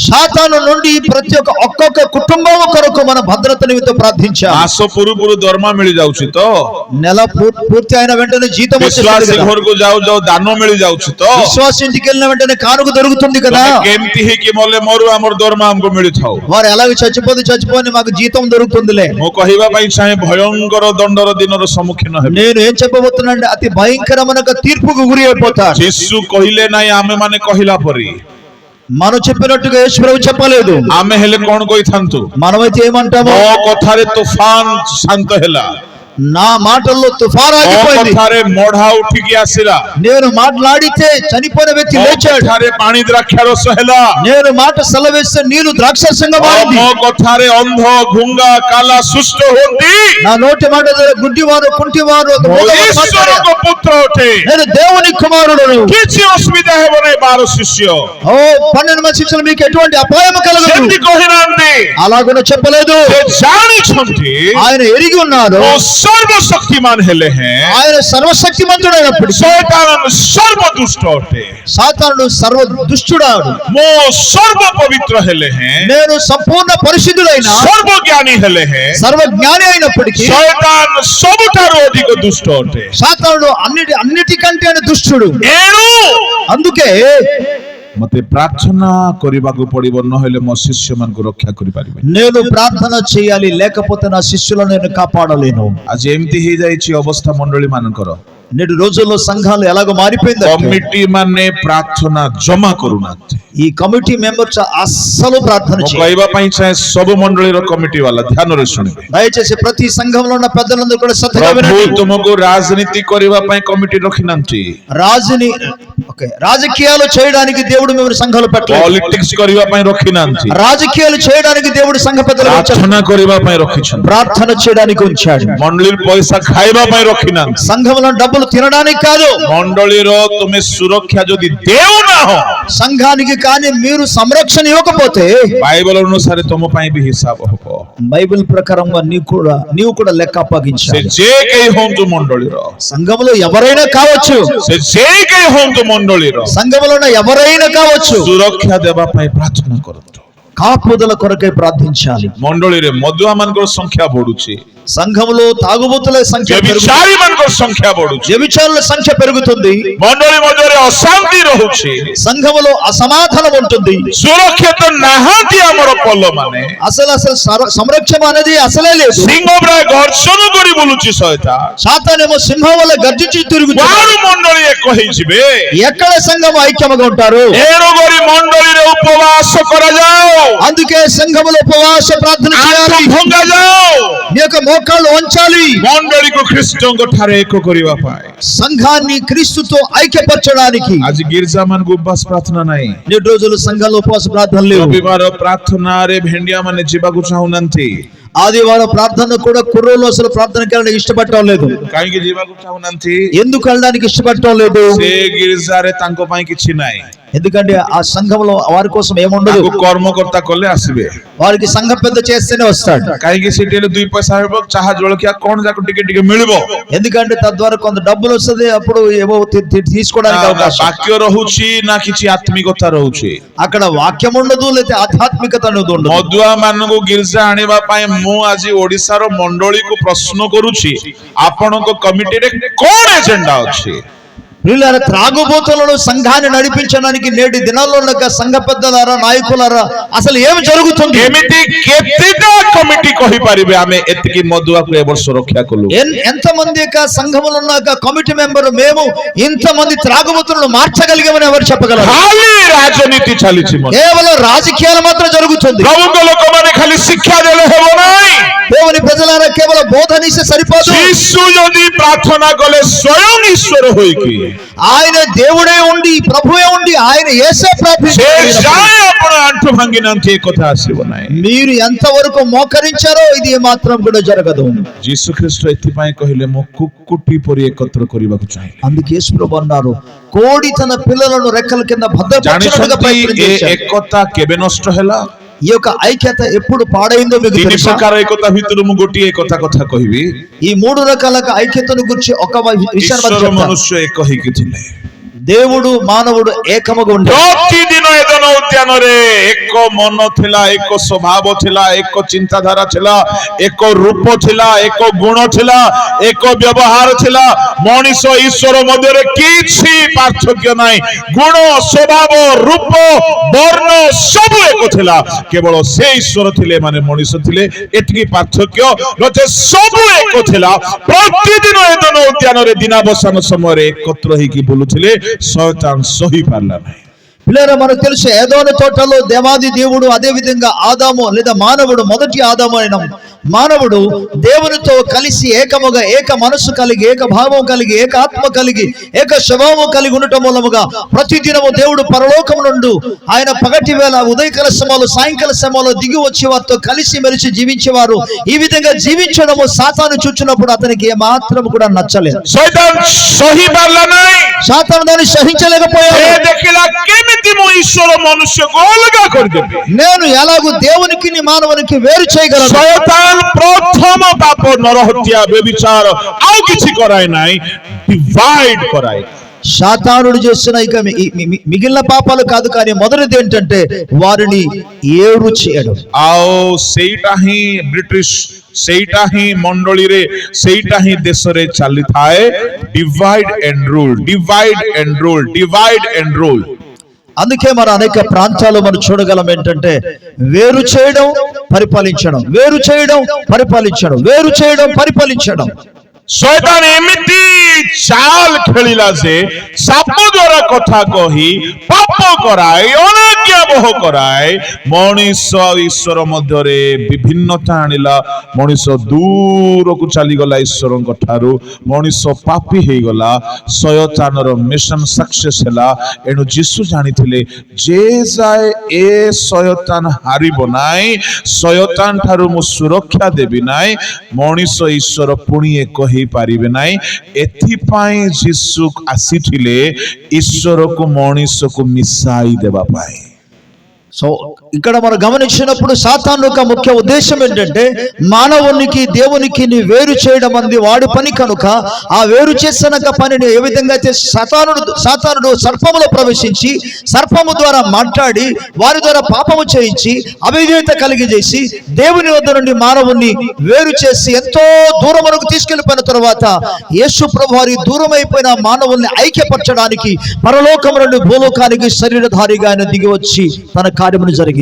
సాతాను నుండి ప్రతి ఒక్కొక్క కుటుంబం కొరకు మన భద్రత నిమిత్తం ప్రార్థించాలి. ମାସ ପୂର୍ବରୁ ଦରମା ମିଳି ଯାଉଛି ତ, నెల పూర్తి అయిన వెంటనే జీతం ବିଶ୍ୱାସୀ వచ్చేస్తుంది కదా. ଘରକୁ ଯାଉ ଯାଉ ଦାନ ମିଳି ଯାଉଛି ତ, విశ్వాస ఇంటికి వెళ్ళిన వెంటనే కానుక దొరుకుతుంది కదా. ତମେ କେମିତି ହେଇକି ମଲେ ମରୁ ଆମର ଦରମା ଆମକୁ ମିଳିଥାଉ। వారు ఎలాగ చచ్చిపోని మాకు జీతం దొరుకుతుందిలే. ମୁଁ କହିବା ପାଇଁ ଚାହେଁ, ଭୟଙ୍କର ଦଣ୍ଡର ଦିନର ସମ୍ମୁଖୀନ ହେବେ। నేను ఏం చెప్పబోతున్నానంటే అతి భయంకరమైన తీర్పుకు గురి అయిపోతారు. ଯୀଶୁ କହିଲେ ନାହିଁ, ଆମେ ମାନେ କହିଲା ପରି। మనం చెప్పినట్టుగా యేసు ప్రభు చెప్పలేదు. ଆମେ ହେଲେ କଣ କହିଥାନ୍ତୁ? మనమైతే ఏమంటాము? ମୋ କଥାରେ ତୋଫାନ ଶାନ୍ତ ହେଲା। నా మాటల్లో తుఫాను ମୋ ఆగిపోయింది. କଥାରେ ମଢା ଉଠିକି ଆସିଲା, నేను మాట్లాడితే చనిపోయిన వ్యక్తి ମୋ లేచాడు. କଥାରେ ପାଣି ଦ୍ରାକ୍ଷାରସ ହେଲା, నేను మాట సెలవేస్తే నీరు ద్రాక్షరసంగా మారింది. ମୋ କଥାରେ ଅନ୍ଧ ଘୁଙ୍ଗା କାଲା ସୁସ୍ଥ ହୁଅନ୍ତି। నా నోటి మాట ద్వారా గుడ్డివారు కుంటివారు ମୁଁ ଈଶ୍ୱରଙ୍କ ପୁତ୍ର ଅଟେ, నేను దేవుని కుమారుడును. କିଛି ଅସୁବିଧା ହେବ ନାହିଁ। 12 ଶିଷ୍ୟ ఓ 12 మంది శిష్యులు మీకు ఎటువంటి అపాయం కలగదు ସେମିତି କହିନାହାନ୍ତି, అలాగనే చెప్పలేదు. ସେ ଜାଣିଛନ୍ତି ఆయన ఎరిగి ఉన్నారు. ଓ ସର୍ବଶକ୍ତିମାନ ହେଲେ ହେଁ ఆయన సర్వశక్తిమంతుడైనప్పుడు ଶୈତାନ ସର୍ବଦୁଷ୍ଟ ଅଟେ, సాతానుడు సర్వ దుష్టుడాడు. ମୁଁ ସର୍ବ ପବିତ୍ର ହେଲେ ହେଁ నేను సంపూర్ణ పరిశుద్ధుడైన ସର୍ବଜ୍ଞାନୀ ହେଲେ ହେଁ సర్వజ్ఞాని అయినప్పటికీ ଶୈତାନ ସବୁଠାରୁ ଅଧିକ ଦୁଷ୍ଟ ଅଟେ। సాతానుడు అన్నిటికంటే దుష్టుడు. ଏଣୁ అందుకే ମତେ ପ୍ରାର୍ଥନା କରିବାକୁ ପଡିବ, ନହେଲେ ମୋ ଶିଷ୍ୟ ମାନଙ୍କୁ ରକ୍ଷା କରିପାରିବେ। నేను ప్రార్థన చేయాలి, లేకపోతే నా శిష్యులను నేను కాపాడలేను. ଆଜି ଏମିତି ହେଇଯାଇଛି ଅବସ୍ଥା ମଣ୍ଡଳୀ ମାନଙ୍କର, నేటి రోజుల్లో సంఘాలు ఎలాగో మారిపోయింది. କମିଟି ମାନେ ପ୍ରାର୍ଥନା ଜମା କରୁନାହାନ୍ତି। ఈ కమిటీ మెంబర్స్ అస్సలు ప్రార్థన ମୁଁ చేయరు. କହିବା ପାଇଁ ଚାହେଁ ସବୁ ମଣ୍ଡଳୀର କମିଟି ବାଲା ଧ୍ୟାନରେ ଶୁଣିବେ। దయచేసి ప్రతి సంఘంలో ఉన్న పెద్దలందరూ కూడా శ్రద్ధగా ପ୍ରଭୁ వినండి. ତୁମକୁ ରାଜନୀତି କରିବା ପାଇଁ କମିଟି ରଖିନାହାନ୍ତି, రాజకీయాలు చేయడానికి దేవుడు మిమ్మల్ని సంఘాలు పెట్టలేదు. ପଲିଟିକ୍ସ କରିବା ପାଇଁ ରଖିନାହାନ୍ତି, రాజకీయాలు చేయడానికి దేవుడు సంఘ పెద్దలు ఉంచాడు. ପ୍ରାର୍ଥନା କରିବା ପାଇଁ ରଖିଛନ୍ତି। ప్రార్థన చేయడానికి ఉంచాడు. ମଣ୍ଡଳୀର ପଇସା ଖାଇବା ପାଇଁ ରଖିନାହାନ୍ତି, సంఘంలో డబ్బులు తినడానికి కాదు. ମଣ୍ଡଳୀର ତୁମେ ସୁରକ୍ଷା ଯଦି ଦେଉନାହ, సంఘానికి కానీ మీరు సంరక్షణ ఇవ్వకపోతే ବାଇବଲ ଅନୁସାରେ ତମ ପାଇଁ ବି ହିସାବ ହବ। బైబిల్ ప్రకారంగా నీవు కూడా లెక్క ସେ అప్పగించాలి. ଯେ କେହି ହୁଅନ୍ତୁ ମଣ୍ଡଳୀର, సంఘంలో ఎవరైనా కావచ్చు, ସେ ଯେ କେହି ହୁଅନ୍ତୁ ମଣ୍ଡଳୀର, సంఘంలో ఉన్న ఎవరైనా కావచ్చు, ସୁରକ୍ଷା ଦେବା ପାଇଁ ପ୍ରାର୍ଥନା କରନ୍ତୁ। కాపుదల కొరకై ప్రార్థించాలి. ମଣ୍ଡଳୀରେ ମଦୁଆ ମାନଙ୍କର ସଂଖ୍ୟା ବଢୁଛି, సంఘంలో తాగుబోతుల సంఖ్య పెరుగుతుంది, ବ୍ୟభిଚାରୀ ମାନଙ୍କର ସଂଖ୍ୟା ବଢୁଛି, వ్యభిచారుల సంఖ్య పెరుగుతుంది, ମଣ୍ଡଳୀ ମଧ୍ୟରେ ଅଶାନ୍ତି ରହୁଛି, సంఘములో అసమాధానం ఉంటుంది. ସୁରକ୍ଷିତ ନାହାନ୍ତି ଆମର ପଲ ମାନେ। అసలు సంరక్షణ అనేది అసలే లేదు. ସିଂହ ପ୍ରାୟ ଗର୍ଜନ କରି ବୁଲୁଛି ଶୈତାନ। సాతానేమో సింహం వల్ల గర్జించి తిరుగుతుంది. କୁଆଡୁ ମଣ୍ଡଳୀ ଏକ ହେଇଯିବେ? ఎక్కడ సంఘం ఐక్యముగా ఉంటారు? ଏଣୁ କରି ମଣ୍ଡଳୀରେ ଉପବାସ କରାଯାଉ, అందుకే సంఘములో ఉపవాస ప్రార్థన చేయాలి. ଆଣ୍ଠୁ ଭଙ୍ଗା ଯାଉ, నీ యొక్క మోకాళ్ళు వంచాలి. ମଣ୍ଡଳୀକୁ ଖ୍ରୀଷ୍ଟଙ୍କ ଠାରେ ଏକ କରିବା ପାଇଁ। సంఘాన్ని క్రీస్తుతో ఐక్యపరచడానికి. ଆଜି ଗିର୍ଜା ମାନଙ୍କୁ ଉପବାସ ପ୍ରାର୍ଥନା ନାହିଁ, నేటి రోజుల్లో సంఘాల్లో ఉపవాస ప్రార్థన లేవు. ରବିବାର ପ୍ରାର୍ଥନାରେ ଭେଣ୍ଡିଆ ମାନେ ଯିବାକୁ ଚାହୁଁନାହାନ୍ତି, ఆదివారం ప్రార్థన కూడా కుర్రోళ్ళు అసలు ప్రార్థనకి వెళ్ళడానికి ఇష్టపడటం లేదు. କାହିଁକି ଯିବାକୁ ଚାହୁଁନାହାନ୍ତି? ఎందుకు వెళ్ళడానికి ఇష్టపడటం లేదు? ସେ ଗିର୍ଜାରେ ତାଙ୍କ ପାଇଁ କିଛି ନାହିଁ, ఎందుకంటే ఆ సంఘంలో వారి కోసం ఏముండదు. ତାଙ୍କୁ କର୍ମକର୍ତ୍ତା କଲେ ଆସିବେ, వారికి సంఘ పెద్ద చేస్తేనే వస్తాడు. କାହିଁକି ସେଠି ହେଲେ 2 ପଇସା ହେବ, ଚାହା ଜଳଖିଆ କଣ ଯାକ ଟିକେ ଟିକେ ମିଳିବ, ఎందుకంటే తద్వారా కొంత డబ్బులు వస్తుంది, అప్పుడు ఏవో తీసుకోవడానికి అవకాశం. ବାକ୍ୟ ରହୁଛି ନା କିଛି ଆତ୍ମିକତା ରହୁଛି। అక్కడ వాక్యం ఉండదు, లేదా ఆధ్యాత్మికత అనేది ఉండదు. ମଦୁଆ ମାନଙ୍କୁ ଗିର୍ଜା ଆଣିବା ପାଇଁ ମୁଁ ଆଜି ଓଡିଶାର ମଣ୍ଡଳୀକୁ ପ୍ରଶ୍ନ କରୁଛି, ଆପଣଙ୍କ କମିଟିରେ କଣ ଏଜେଣ୍ଡା ଅଛି? వీళ్ళ త్రాగుబోతులను సంఘాన్ని నడిపించడానికి నేటి దినాల్లో ఉన్న సంఘ పెద్దలారా, నాయకులారా, అసలు ఏమి జరుగుతుంది? ଏମିତି କେତେଟା କମିଟି କହିପାରିବେ ଆମେ ଏତିକି ମଦୁଆକୁ ଏ ବର୍ଷ ରକ୍ଷା କଲୁ? ఎంతమంది సంఘములు ఉన్న కమిటీ మెంబర్ మేము ఇంతమంది త్రాగుబోతులను మార్చగలిగామని ఎవరు చెప్పగలరు? ଖାଲି ରାଜନୀତି ଚାଲିଛି, కేవలం రాజకీయాలు మాత్రం జరుగుతుంది. ପ୍ରଭୁଙ୍କ ଲୋକମାନେ ଖାଲି ଶିକ୍ଷା ଦେଲେ ହେବ ନାହିଁ। దేవుని ప్రజలారా కేవలం బోధనిస్తే సరిపోదు. ଯୀଶୁ ଯଦି ପ୍ରାର୍ଥନା କଲେ ସ୍ୱୟଂ ଈଶ୍ୱର ହୋଇକି, ఆయన దేవుడే ఉండి, ప్రభువే ఉండి, ఆయన యేసే ସେ ప్రార్థించారు. ଯାଏ ଆପଣ ଆଣ୍ଠୁ ଭାଙ୍ଗି ନାହାନ୍ତି, ଏ କଥା ଆସିବ ନାହିଁ। మీరు ఎంతవరకు మోకరించారో ఇది మాత్రం కూడా జరగదు. ଯୀଶୁ ଖ୍ରୀଷ୍ଟ ଏଥିପାଇଁ କହିଲେ, ମୁଁ କୁକୁଟି ପରି ଏକତ୍ର କରିବାକୁ ଚାହେଁ। అందుకే యేసు ప్రభు అన్నారు, కోడి తన పిల్లలను రెక్కల కింద భద్రపరచడానికి ప్రయత్నం ଏ చేశాడు. ଏକତା କେବେ ନଷ୍ଟ ହେଲା? ఈ యొక్క ఐక్యత ఎప్పుడు పాడైందో మీకు 3 తెలుసా? ପ୍ରକାର ଏକତା ଭିତରୁ ମୁଁ ଗୋଟିଏ ଏକତା କଥା କହିବି। ఈ 3 రకాల ఐక్యతను గురించి ఒక విషయాన్ని ଈଶ୍ୱର చెప్తాను. ମନୁଷ୍ୟ ଏକ ହେଇକି ଥିଲେ, దేవుడు మానవుడు ఏకముగా ఉండారు. ପ୍ରତିଦିନ ଏଦନ ଉଦ୍ୟାନରେ ଏକ ମନ ଥିଲା, ଏକ ସ୍ୱଭାବ ଥିଲା, ଏକ ଚିନ୍ତାଧାରା ଥିଲା, ଏକ ରୂପ ଥିଲା, ଏକ ଗୁଣ ଥିଲା, ଏକ ବ୍ୟବହାର ଥିଲା। ମଣିଷ ଈଶ୍ୱର ମଧ୍ୟରେ କିଛି ପାର୍ଥକ୍ୟ ନାହିଁ, ଗୁଣ, ସ୍ୱଭାବ, ରୂପ, ବର୍ଣ୍ଣ ସବୁ ଏକ ଥିଲା। କେବଳ ସେ ଈଶ୍ୱର ଥିଲେ, ମାନେ ମଣିଷ ଥିଲେ, ଏତିକି ପାର୍ଥକ୍ୟ ନଚେତ୍ ସବୁ ଏକ ଥିଲା। ପ୍ରତିଦିନ ଏଦନ ଉଦ୍ୟାନରେ ଦିନାବସାନ ସମୟରେ ଏକତ୍ର ହେଇକି ବୁଲୁଥିଲେ, ଶୈତାନ ସହି ପାରିଲା ନାହିଁ। పిల్లరా, మనకు తెలుసు ఏదోని తోటలో దేవాది దేవుడు, అదే విధంగా ఆదాము లేదా మానవుడు, మొదటి ఆదాము అయిన మానవుడు దేవునితో కలిసి ఏకముగా ఏక మనస్సు కలిగి ఏక భావం కలిగి ఏక ఆత్మ కలిగి ఏక స్వభావం కలిగి ఉండటం మూలముగా ప్రతిదినము దేవుడు పరలోకం నుండి ఆయన పగటి వేళ ఉదయకాల సమయంలో సాయంకాల సమయంలో దిగి వచ్చి వారితో కలిసి మెలిసి జీవించేవారు. ఈ విధంగా జీవించడము సాతాను చూచినప్పుడు అతనికి ఏ మాత్రం కూడా నచ్చలేదు. సాతాను దాన్ని సహించలేకపోయాడు. నేను ఎలాగూ దేవునికి మానవునికి వేరు చేయగలను. শয়তান প্রথম পাপ নরহত্যা ব্যভিচার আর কিছু করায় নাই, ডিভাইড করায়. సాతానుడు చేసిన ఇక మిగిలిన పాపాలు కాదు, కానీ మొదటిది ఏంటంటే వారిని ఏరు చేయడం. ଆଉ ସେଇଟା ହିଁ ବ୍ରିଟିଶ, ସେଇଟା ହିଁ ମଣ୍ଡଳୀରେ, ସେଇଟା ହିଁ ଦେଶରେ ଚାଲିଥାଏ. Divide and rule, divide and rule, divide and rule. అందుకే మన అనేక ప్రాంతాల్లో మనం చూడగలం ఏంటంటే వేరు చేయడం, పరిపాలించడం, వేరు చేయడం, పరిపాలించడం, వేరు చేయడం, పరిపాలించడం. শয়তান এমিতি চাল খেলিলা যে সাপ দ্বারা কথা কহি পাপ করায়, অনাজ্ঞাবহ করায়, মଣିଷ ଈଶ୍ୱର ମଧ୍ୟରେ ବିଭିନ୍ନତା ଆଣିଲା. ମଣିଷ ଦୂରକୁ ଚାଲିଗଲା ଈଶ୍ୱରଙ୍କ ଠାରୁ, ମଣିଷ ପାପୀ ହେଇଗଲା. ଶୟତାନର ମିଶନ ସକ୍ସେସ୍ ହେଲା. ଏଣୁ ଯୀଶୁ ଜାଣିଥିଲେ ଯେ ଯାଏ ଏ ଶୟତାନ ହାରିବ ନାହିଁ, ଶୟତାନ ଠାରୁ ମୁଁ ସୁରକ୍ଷା ଦେବି ନାହିଁ, ମଣିଷ ଈଶ୍ୱର ପୁଣି ଏକ ହେଇପାରିବେ ନାହିଁ. ଏଥିପାଇଁ ଯୀଶୁ ଆସିଥିଲେ ଈଶ୍ୱରକୁ ମଣିଷକୁ ମିଶାଇ ଦେବା ପାଇଁ. సో ఇక్కడ మనం గమనించినప్పుడు సాతాను యొక్క ముఖ్య ఉద్దేశం ఏంటంటే మానవునికి దేవునికి వేరు చేయడం అనేది వాడి పని కనుక ఆ వేరు చేసిన పనిని ఏ విధంగా అయితే సాతానుడు సర్పములో ప్రవేశించి సర్పము ద్వారా మాట్లాడి వారి ద్వారా పాపము చేయించి అవిధేయత కలిగజేసి దేవుని వద్ద నుండి మానవుని వేరు చేసి ఎంతో దూరమునకు తీసుకెళ్లిపోయిన తర్వాత యేసు ప్రభువారి దూరం అయిపోయిన మానవుల్ని ఐక్యపరచడానికి పరలోకం నుండి భూలోకానికి శరీరధారిగా ఆయన దిగి వచ్చి తన కార్యమును జరిగింది.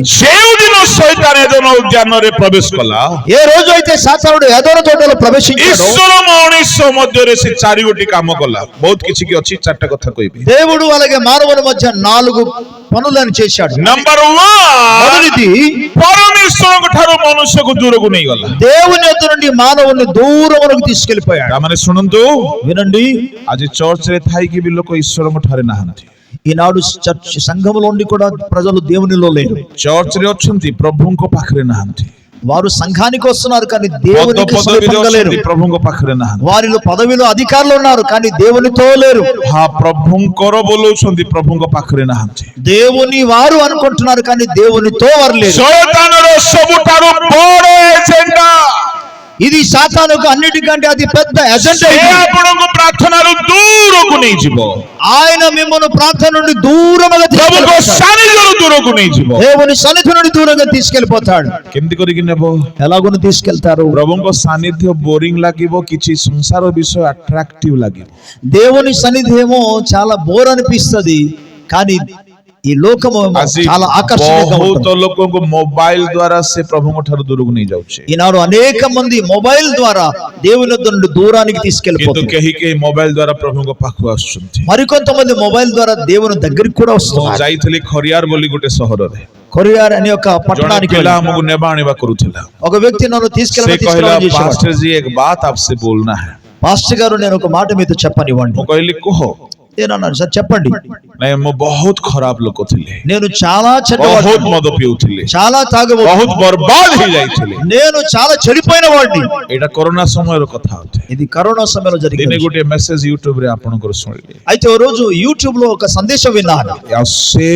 ప్రవేశ కలా ఏ రోజు అయితే సాతానుడు ఏదోన తోటలో ప్రవేశించాడో ఈశ్వర మనిషి మధ్యరే సే చారిగోటి కామ కలా. बहुत किछि की अछि, चारटा कथा कहिबी. దేవుడు అలాగే మానవుల మధ్య 4 పనులను చేశాడు. నంబర్ 1 మొదటిది పరమేశ్వరుని ठारो మనుష్యకు దూరకు నీ గల. దేవుని యొద్ద నుండి మానవుని దూరమునకు తీసుకెళ్లిపోయాడు. ఆమనే శునంతు, వినండి. आज చర్చ్ రే థాయికి भी लोग ईश्वरଙ୍କୁ ठारे नाहंती. ఈనాడు చర్చ్ సంఘములో ఉండి కూడా ప్రజలు దేవునిలో లేరు. చర్చ్ రే అଛନ୍ତି, ప్రభుଙ୍କ ପାଖରେ ନାହାନ୍ତି. వారు సంఘానికి వస్తున్నారు కానీ దేవునికి సమీపంగా లేరు. ప్రభుଙ୍କ ପାଖରେ ନାହାନ୍ତି. వారిలో పదవిలో అధికారులు ఉన్నారు కానీ దేవునితో లేరు. హా ప్రభుଙ୍କର ବୋଲଉଛନ୍ତି, ప్రభుଙ୍କ ପାଖରେ ନାହାନ୍ତି. దేవుని వారు అనుకుంటున్నారు కానీ దేవునితో వారు లేరు. ଶୟତାନର ସବୁଠାରୁ ବଡ଼ ଏଜେଣ୍ଡା, ఇది సాతానుకు అన్నిటికంటే అది పెద్ద ఎజెండా. ଆପଣଙ୍କୁ ପ୍ରାର୍ଥନାରୁ ଦୂରକୁ ନେଇଯିବ. ఆయన మిమ్మల్ని ప్రార్థన నుండి దూరముగా దూరకు ନେଇଯିବ. దేవుని సన్నిధి నుండి దూరంగా తీసుకెళ్లిపోతాడు. କେମିତି କରିକି ନେବ? ఎలాగోను తీసుకెళ్తారు? ప్రభుଙ୍କ ସାନ୍ନିଧ୍ୟ ବୋରିଂ ଲାଗିବ, କିଛି ସଂସାର ବିଷୟ ଆଟ୍ରାକ୍ଟିଭ ଲାଗିବ. దేవుని సన్నిధి ఏమో చాలా బోర్ అనిపిస్తది కానీ ఈ లోకము చాలా ఆకర్షణీయంగా ఉంటుంది. ବହୁତ ଲୋକଙ୍କୁ ମୋବାଇଲ ଦ୍ୱାରା ସେ ప్రభుଙ୍କ ଠାରୁ ଦୂରକୁ ନେଇ ଯାଉଛି. ఈనాడు అనేక మంది మొబైల్ ద్వారా దేవుని నుండి దూరానికి తీసుకెళ్లిపోతారు. କିନ୍ତୁ କେହି କେହି ମୋବାଇଲ ଦ୍ୱାରା ప్రభుଙ୍କ ପାଖକୁ ଆସୁଛନ୍ତି. మరికొంతమంది మొబైల్ ద్వారా దేవుని దగ్గరికి కూడా వస్తున్నారు. ଯାଇଥିଲି ଖରିଆର ବୋଲି ଗୋଟେ ସହରରେ. కొరియార్ అనే ఒక పట్టణానికి ଆମକୁ ନେବା ଆଣିବା କରୁଥିଲା. ఒక వ్యక్తి నన్ను తీసుకెళ్ళి పాస్టర్ జీ एक बात आपसे बोलना है. పాస్టర్ గారు నేను ఒక మాట మీతో చెప్పనివ్వండి. ମୁଁ କହିଲି କୁହ. ఏనన్నారు సార్ చెప్పండి. ନାଇଁ ମୁଁ ବହୁତ ଖରାପ ଲୋକ ଥିଲି. నేను చాలా చెడ్డవాడిని. ବହୁତ ମଦ ପିଉଥିଲି. చాలా తాగబోతు. ବହୁତ బర్బాଦ ହେଇ ଯାଇଥିଲି. నేను చాలా చెడిపోయిన వాడిని. ଏଇଟା కరోనా సమయର କଥା ହଉଛି. ఇది కరోనా సమయంలో జరిగింది. ଦିନେ ଗୋଟେ మెసేజ్ యూట్యూబ్ ରେ ଆପଣଙ୍କର ଶୁଣିଲି. అయితే ఓ రోజు యూట్యూబ్ లో ఒక సందేశం విన్నాను. ଆଉ ସେ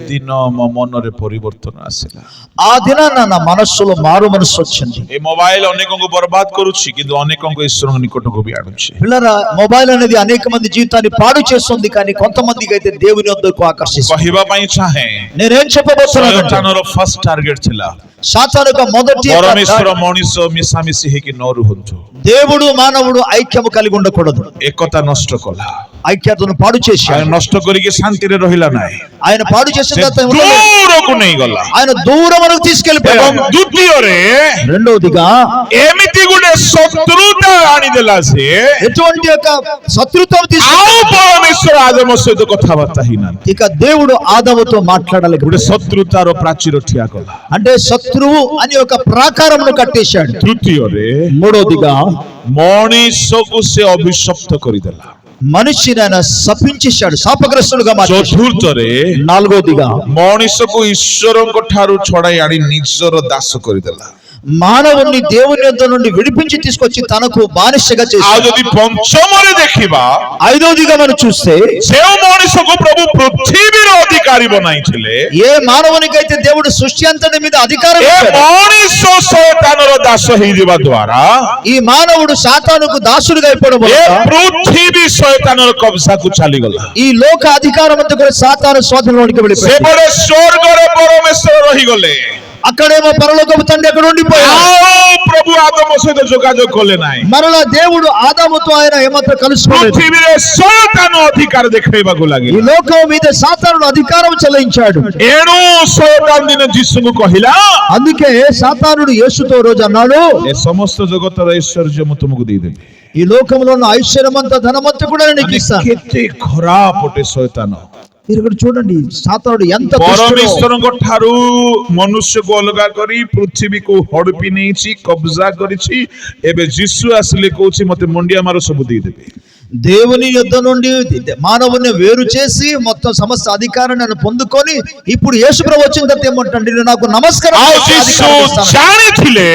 ଦିନ ମୋ ମନରେ ପରିବର୍ତ୍ତନ ଆସିଲା. ఆ దినాన నా మనస్సులో మారు మనస్సు వచ్చింది. ଏ ମୋବାଇଲ ଅନେକଙ୍କୁ బర్బాଦ କରୁଛି କିନ୍ତୁ ଅନେକଙ୍କୁ ଈଶ୍ୱରଙ୍କ నిକଟକୁ ବି ଆଣୁଛି. పిల్లరా, మొబైల్ అనేది అనేక మంది జీవితాన్ని పాడు చేస్తుంది కానీ కొంతమందికి అయితే దేవుని వద్దకు ఆకర్షిస్తుంది. କହିବା ପାଇଁ ଚାହେଁ, నేనేం చెప్పబోతున్నాను? ଶୟତାନର ଫାଷ୍ଟ ଟାର୍ଗେଟ ଥିଲା సాతాను యొక్క మొదటి పరమేశ్వర మଣିଷ ମିଶାମିଶି ହେଇକି ନ ରୁହନ୍ତୁ. దేవుడు మానవుడు ఐక్యము కలిగి ఉండకూడదు. ଏକତା నଷ୍ଟ କଲା. ఐక్యతను పాడు చేశాడు. ନଷ୍ଟ କରିକି ଶାନ୍ତିରେ ରହିଲା ନାହିଁ. ఆయన పాడు చేసిన తర్వాత దూరକୁ ନେଇଗଲା. ఆయన దూరమునకు తీసుకెళ్లిపోయాడు. ଏବଂ ଦ୍ୱିତୀୟରେ రెండవదిగా ଏମିତି ଗୋଟେ ଶତ୍ରୁତା ଆଣିଦେଲା ସେ ఎటువంటి యొక్క శత్రుత్వం తీసుకు ଆଉ ପରମେଶ୍ୱର ଆଦମ ସହିତ କଥାବାର୍ତ୍ତା ହେଇନାହାନ୍ତି ఇక దేవుడు ఆదాముతో మాట్లాడలేక ଗୋଟେ ଶତ୍ରୁତାର ପ୍ରାଚୀର ଠିଆ କଲା అంటే శత్రువు అని ఒక ప్రాకారమును కట్టేశాడు ତୃତୀୟରେ మూడోదిగా ମଣିଷକୁ ସେ ଅଭିଶପ୍ତ କରିଦେଲା మనిషిని ఆయన శపించేశాడు శాపగ్రస్తుడుగా మార్చాడు ଚତୁର୍ଥରେ నాలుగోదిగా ମଣିଷକୁ ଈଶ୍ୱରଙ୍କ ଠାରୁ ଛଡାଇ ଆଣି ନିଜର ଦାସ କରିଦେଲା మానవుని దేవుని యొద్ద నుండి విడిపించి తీసుకొచ్చి తనకు బానిసగా ଆଉ చేశాడు ଯଦି ପଞ୍ଚମରେ ଦେଖିବା ఐదోదిగా మనం చూస్తే ଯେଉଁ ମଣିଷକୁ ପ୍ରଭୁ ପୃଥିବୀର ଅଧିକାରୀ ବନାଇଥିଲେ ఏ మానవునికైతే దేవుడు సృష్టి అంతటి మీద అధికారం ଏ ఇచ్చాడు, ମଣିଷ ଶୟତାନର ଦାସ ହେଇଯିବା ଦ୍ୱାରା ఈ మానవుడు సాతానుకు దాసుడిగా అయిపోవడం ଏ వల్ల ପୃଥିବୀ ଶୟତାନର କବ୍ଜାକୁ ଚାଲିଗଲା ఈ లోక అధికారం అంతా కూడా సాతాను స్వాధీనంలోకి వెళ్ళిపోయింది. ସେପଟେ ସ୍ୱର୍ଗରେ ପରମେଶ୍ୱର ରହିଗଲେ అక్కడేమో పరలోకపు తండ్రి అక్కడ ఉండిపోయాడు. ଆଉ ପ୍ରଭୁ ଆଦମ ସହିତ ଯୋଗାଯୋଗ କଲେ ନାହିଁ మరలా దేవుడు ఆదాముతో ఆయన ఏమాత్రం కలుసుకోలేదు. ପୃଥିବୀରେ ଶୟତାନ ଅଧିକାର ଦେଖେଇବାକୁ ఈ ଲାଗିଲା లోకం మీద సాతానుడు అధికారం చెలాయించాడు. ଏଣୁ ଶୟତାନ ଦିନେ ଯୀଶୁଙ୍କୁ କହିଲା అందుకే సాతానుడు యేసుతో రోజు అన్నాడు, ଏ ସମସ୍ତ ଜଗତର ଐଶ୍ୱର୍ଯ୍ୟ ମୁଁ ତୁମକୁ ଦେଇଦେବି ఈ లోకంలో ఉన్న ఐశ్వర్యమంతా ధనమంతా కూడా నేను నీకు ఇస్తాను. କେତେ ଖରାପ ଗୋଟେ ଶୟତାନ మీరు ఇక్కడ చూడండి సాతానుడు ఎంత దుష్టుడో. ପରମେଶ୍ୱରଙ୍କ ଠାରୁ ମନୁଷ୍ୟକୁ ଅଲଗା କରି ପୃଥିବୀକୁ ହଡପି ନେଇଛି କବ୍ଜା କରିଛି ଏବେ ଯୀଶୁ ଆସିଲେ କହୁଛି ମତେ ମୁଣ୍ଡିଆ ମାର ସବୁ ଦେଇଦେବେ దేవుని యుద్ధ నుండి మానవుని వేరు చేసి మొత్తం సమస్త అధికారాన్ని ఆయన పొందుకొని ఇప్పుడు యేసుప్రభు వచ్చిన తర్వాత ఏమంటాడు, నేను నాకు నమస్కారం ଆଉ చేసి ଯୀଶୁ అధికారం ఇస్తాను. ଜାଣିଥିଲେ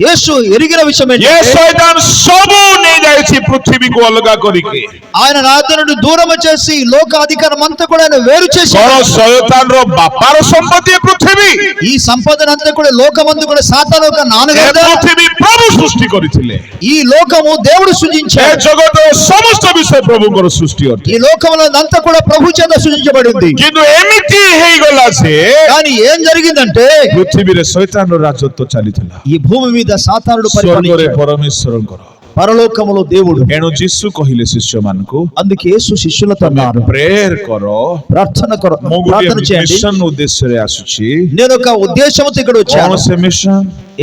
యేసు ఎరిగిన విషయం ଏ ఏంటంటే ଶୟତାନ ସବୁ ନେଇଯାଇଛି పృథివీକୁ ଅଲଗା କରିକି ఆయన నా యొద్ద నుండి దూరం చేసి లోక అధికారం అంతా కూడా ఆయన వేరు చేసి କଣ ଶୟତାନର ବାପାର ସମ୍ପତ୍ତି ଏ ପୃଥିବୀ ఈ సంపదన అంతా కూడా లోకమందు కూడా సాతాను యొక్క ଏ నాన్నగారు. ପୃଥିବୀ ପ୍ରଭୁ ସୃଷ୍ଟି କରିଥିଲେ ఈ లోకము దేవుడు ଏ సృజించాడు. ଜଗତର ସମସ୍ତ ବିଷୟ ପ୍ରଭୁଙ୍କର ସୃଷ୍ଟି ଅଟେ ఈ లోకంలో అంతా కూడా ప్రభు చేత సృజించబడింది. କିନ୍ତୁ ଏମିତି ହେଇଗଲା ଯେ కానీ ఏం జరిగిందంటే ପୃଥିବୀରେ ଶୈତାନର ରାଜତ୍ୱ ଚାଲିଥିଲା ఈ భూమి మీద సాతానుడు ସ୍ୱର୍ଗରେ పరిపాలించాడు, ପରମେଶ୍ୱରଙ୍କର పరలోకములో దేవుడు. ଏଣୁ ଯୀଶୁ କହିଲେ ଶିଷ୍ୟମାନଙ୍କୁ అందుకే యేసు శిష్యులతో అన్నారు, ପ୍ରେୟର କର ప్రార్థన ମୁଁ ప్రార్థన ଗୋଟିଏ చేయండి. ମିଶନ ଉଦ୍ଦେଶ୍ୟରେ ଆସୁଛି నేను ఒక ఉద్దేశంతో ఇక్కడ କଣ వచ్చాను. ସେ ମିଶନ